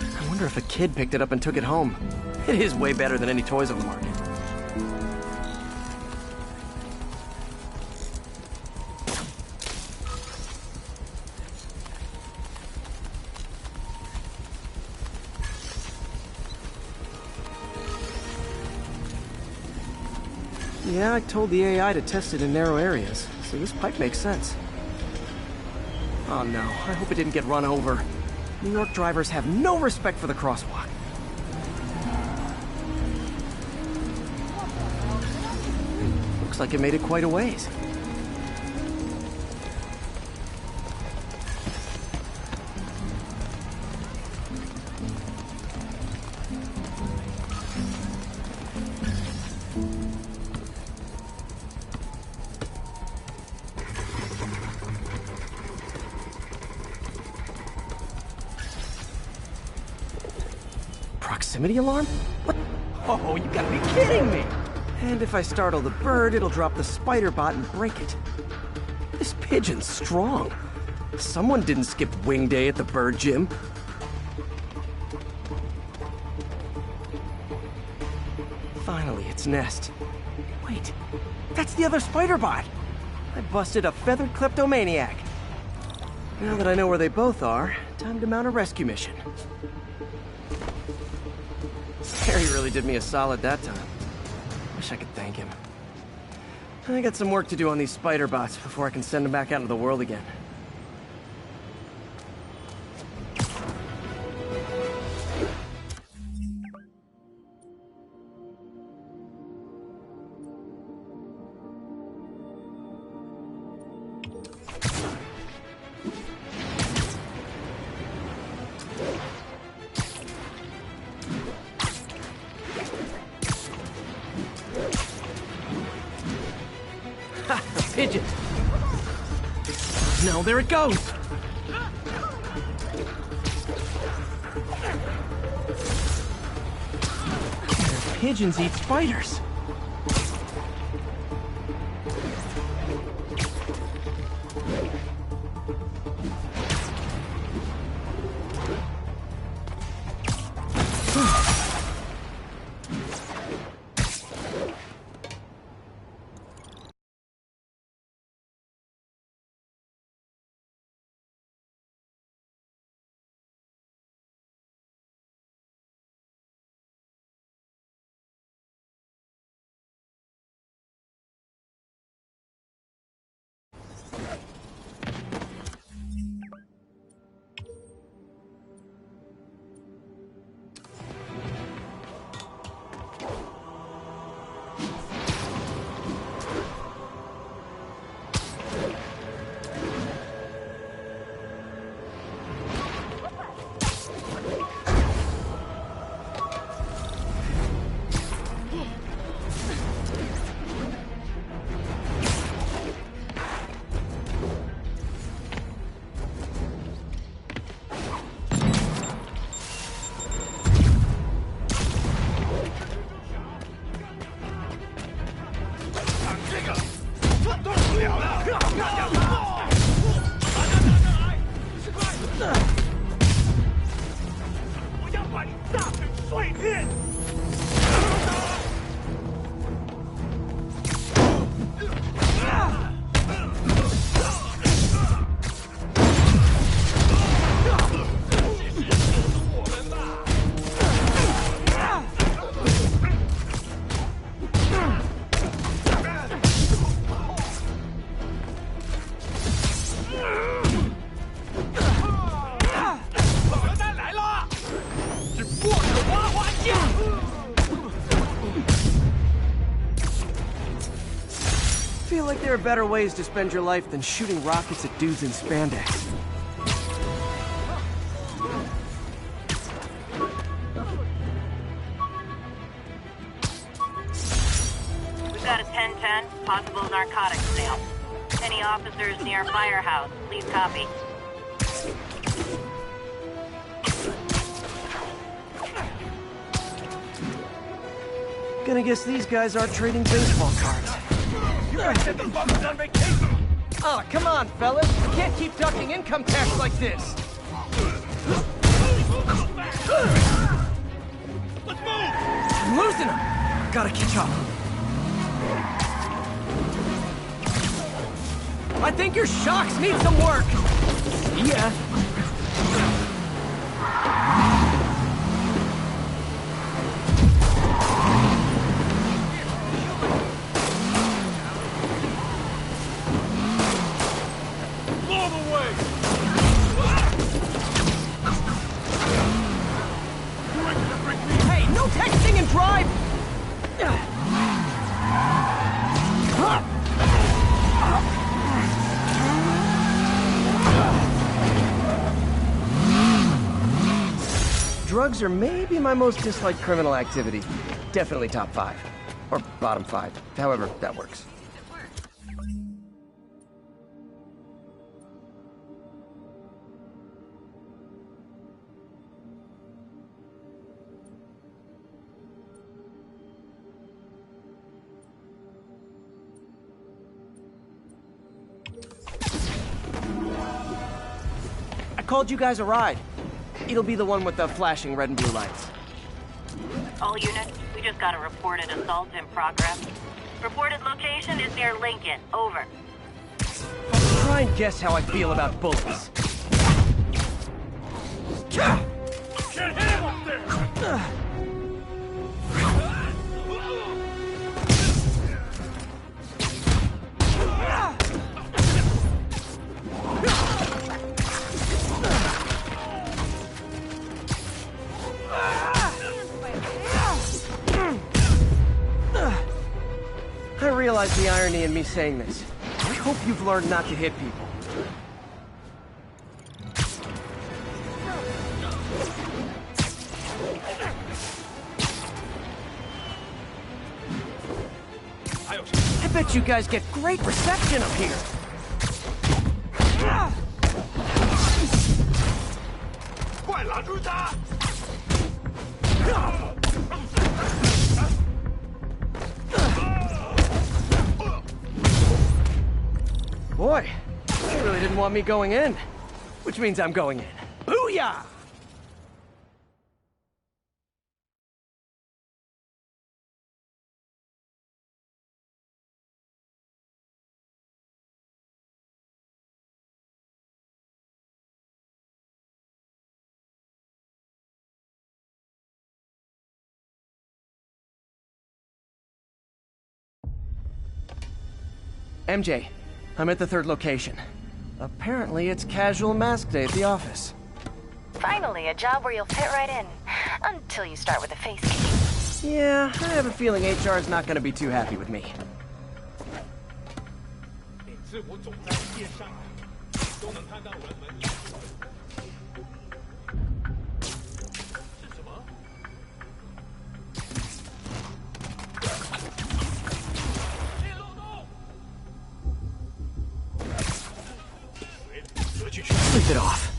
I wonder if a kid picked it up and took it home. It is way better than any toys on the market. Yeah, I told the AI to test it in narrow areas, so this pipe makes sense. Oh no, I hope it didn't get run over. New York drivers have no respect for the crosswalk. Looks like it made it quite a ways. Proximity alarm? What? Oh, you gotta be kidding me! And if I startle the bird, it'll drop the Spider-Bot and break it. This pigeon's strong. Someone didn't skip wing day at the bird gym. Finally, its nest. Wait, that's the other spider bot. I busted a feathered kleptomaniac. Now that I know where they both are, time to mount a rescue mission. Harry really did me a solid that time. Wish I could thank him. I got some work to do on these spider bots before I can send them back out into the world again. Pigeon! No, there it goes! Pigeons eat spiders. I feel like there are better ways to spend your life than shooting rockets at dudes in spandex. We've got a 1010, possible narcotics sale. Any officers near Firehouse, please copy. Gonna guess these guys aren't trading baseball cards. You guys said the bum was on vacation! Oh, come on, fellas. You can't keep ducking income tax like this. Let's move! I'm losing them. Gotta catch up. I think your shocks need some work. See ya. Texting and drive! Drugs are maybe my most disliked criminal activity. Definitely top 5. Or bottom 5. However, that works. called you guys a ride. It'll be the one with the flashing red and blue lights. All units, we just got a reported assault in progress. Reported location is near Lincoln. Over. Try and guess how I feel about bullets. Can't hit him up there! I realize the irony in me saying this. I hope you've learned not to hit people. I bet you guys get great reception up here. Boy, they really didn't want me going in. Which means I'm going in. Booyah! MJ, I'm at the third location. Apparently it's casual mask day at the office. Finally, a job where you'll fit right in. Until you start with a face case. Yeah, I have a feeling HR is not going to be too happy with me. Sleep it off.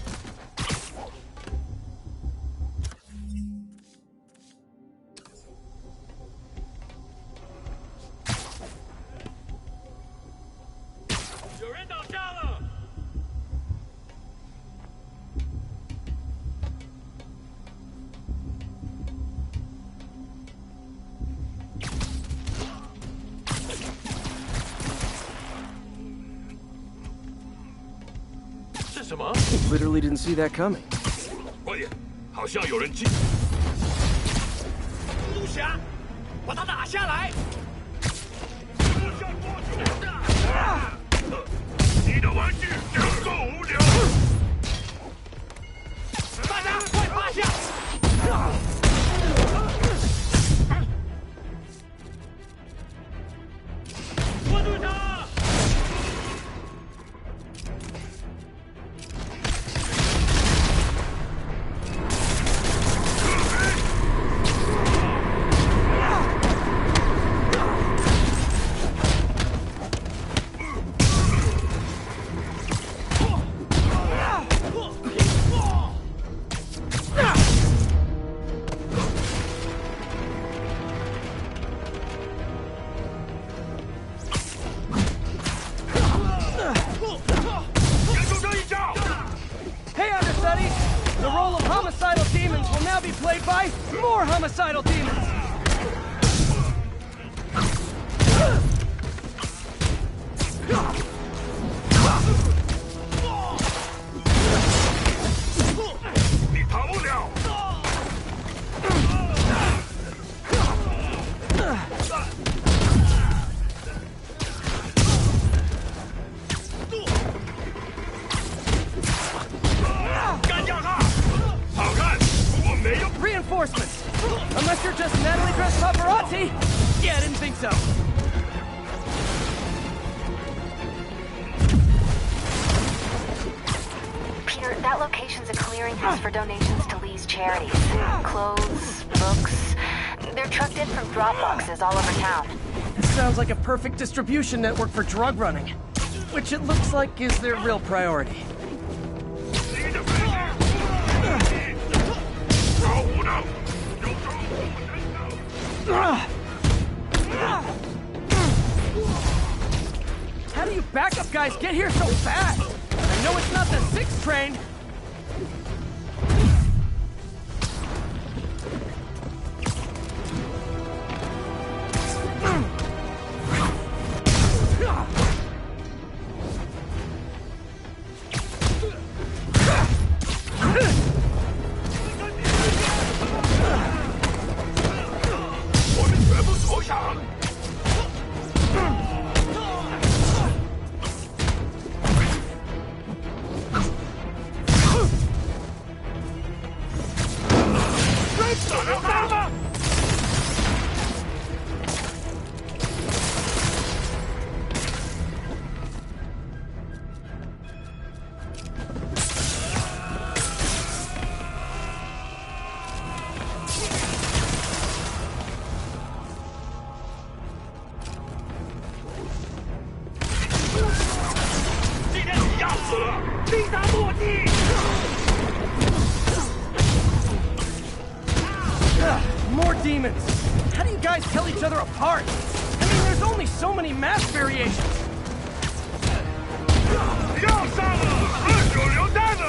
Literally didn't see that coming. 快点，好像有人进。陆侠，把他打下来！你的玩具真够无聊！大家快趴下！拖住他！ Homicidal demons! Reinforcements! Unless you're just Natalie dressed paparazzi? Yeah, I didn't think so. Peter, that location's a clearinghouse for donations to Lee's charities. Clothes, books. They're trucked in from drop boxes all over town. It sounds like a perfect distribution network for drug running. Which it looks like is their real priority. How do you backup guys get here so fast? I know it's not the 6th train. 死了！必杀墨迹！ More demons! How do you guys tell each other apart? I mean, there's only so many mass variations! 要杀了！二九流蛋了！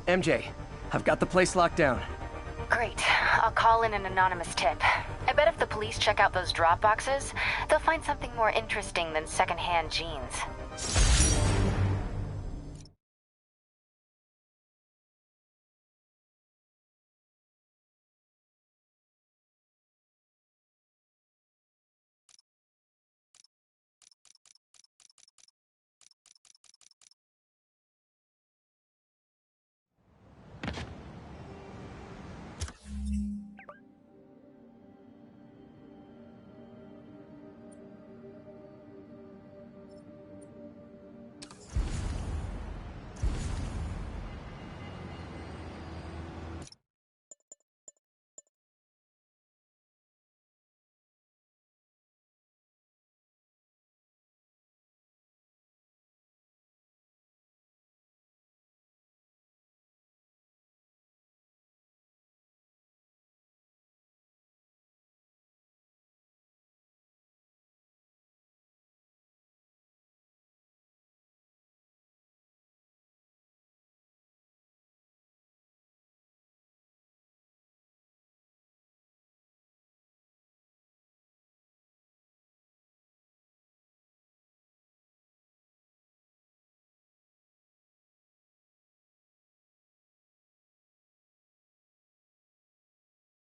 MJ, I've got the place locked down. Great. I'll call in an anonymous tip. I bet if the police check out those drop boxes, they'll find something more interesting than secondhand jeans.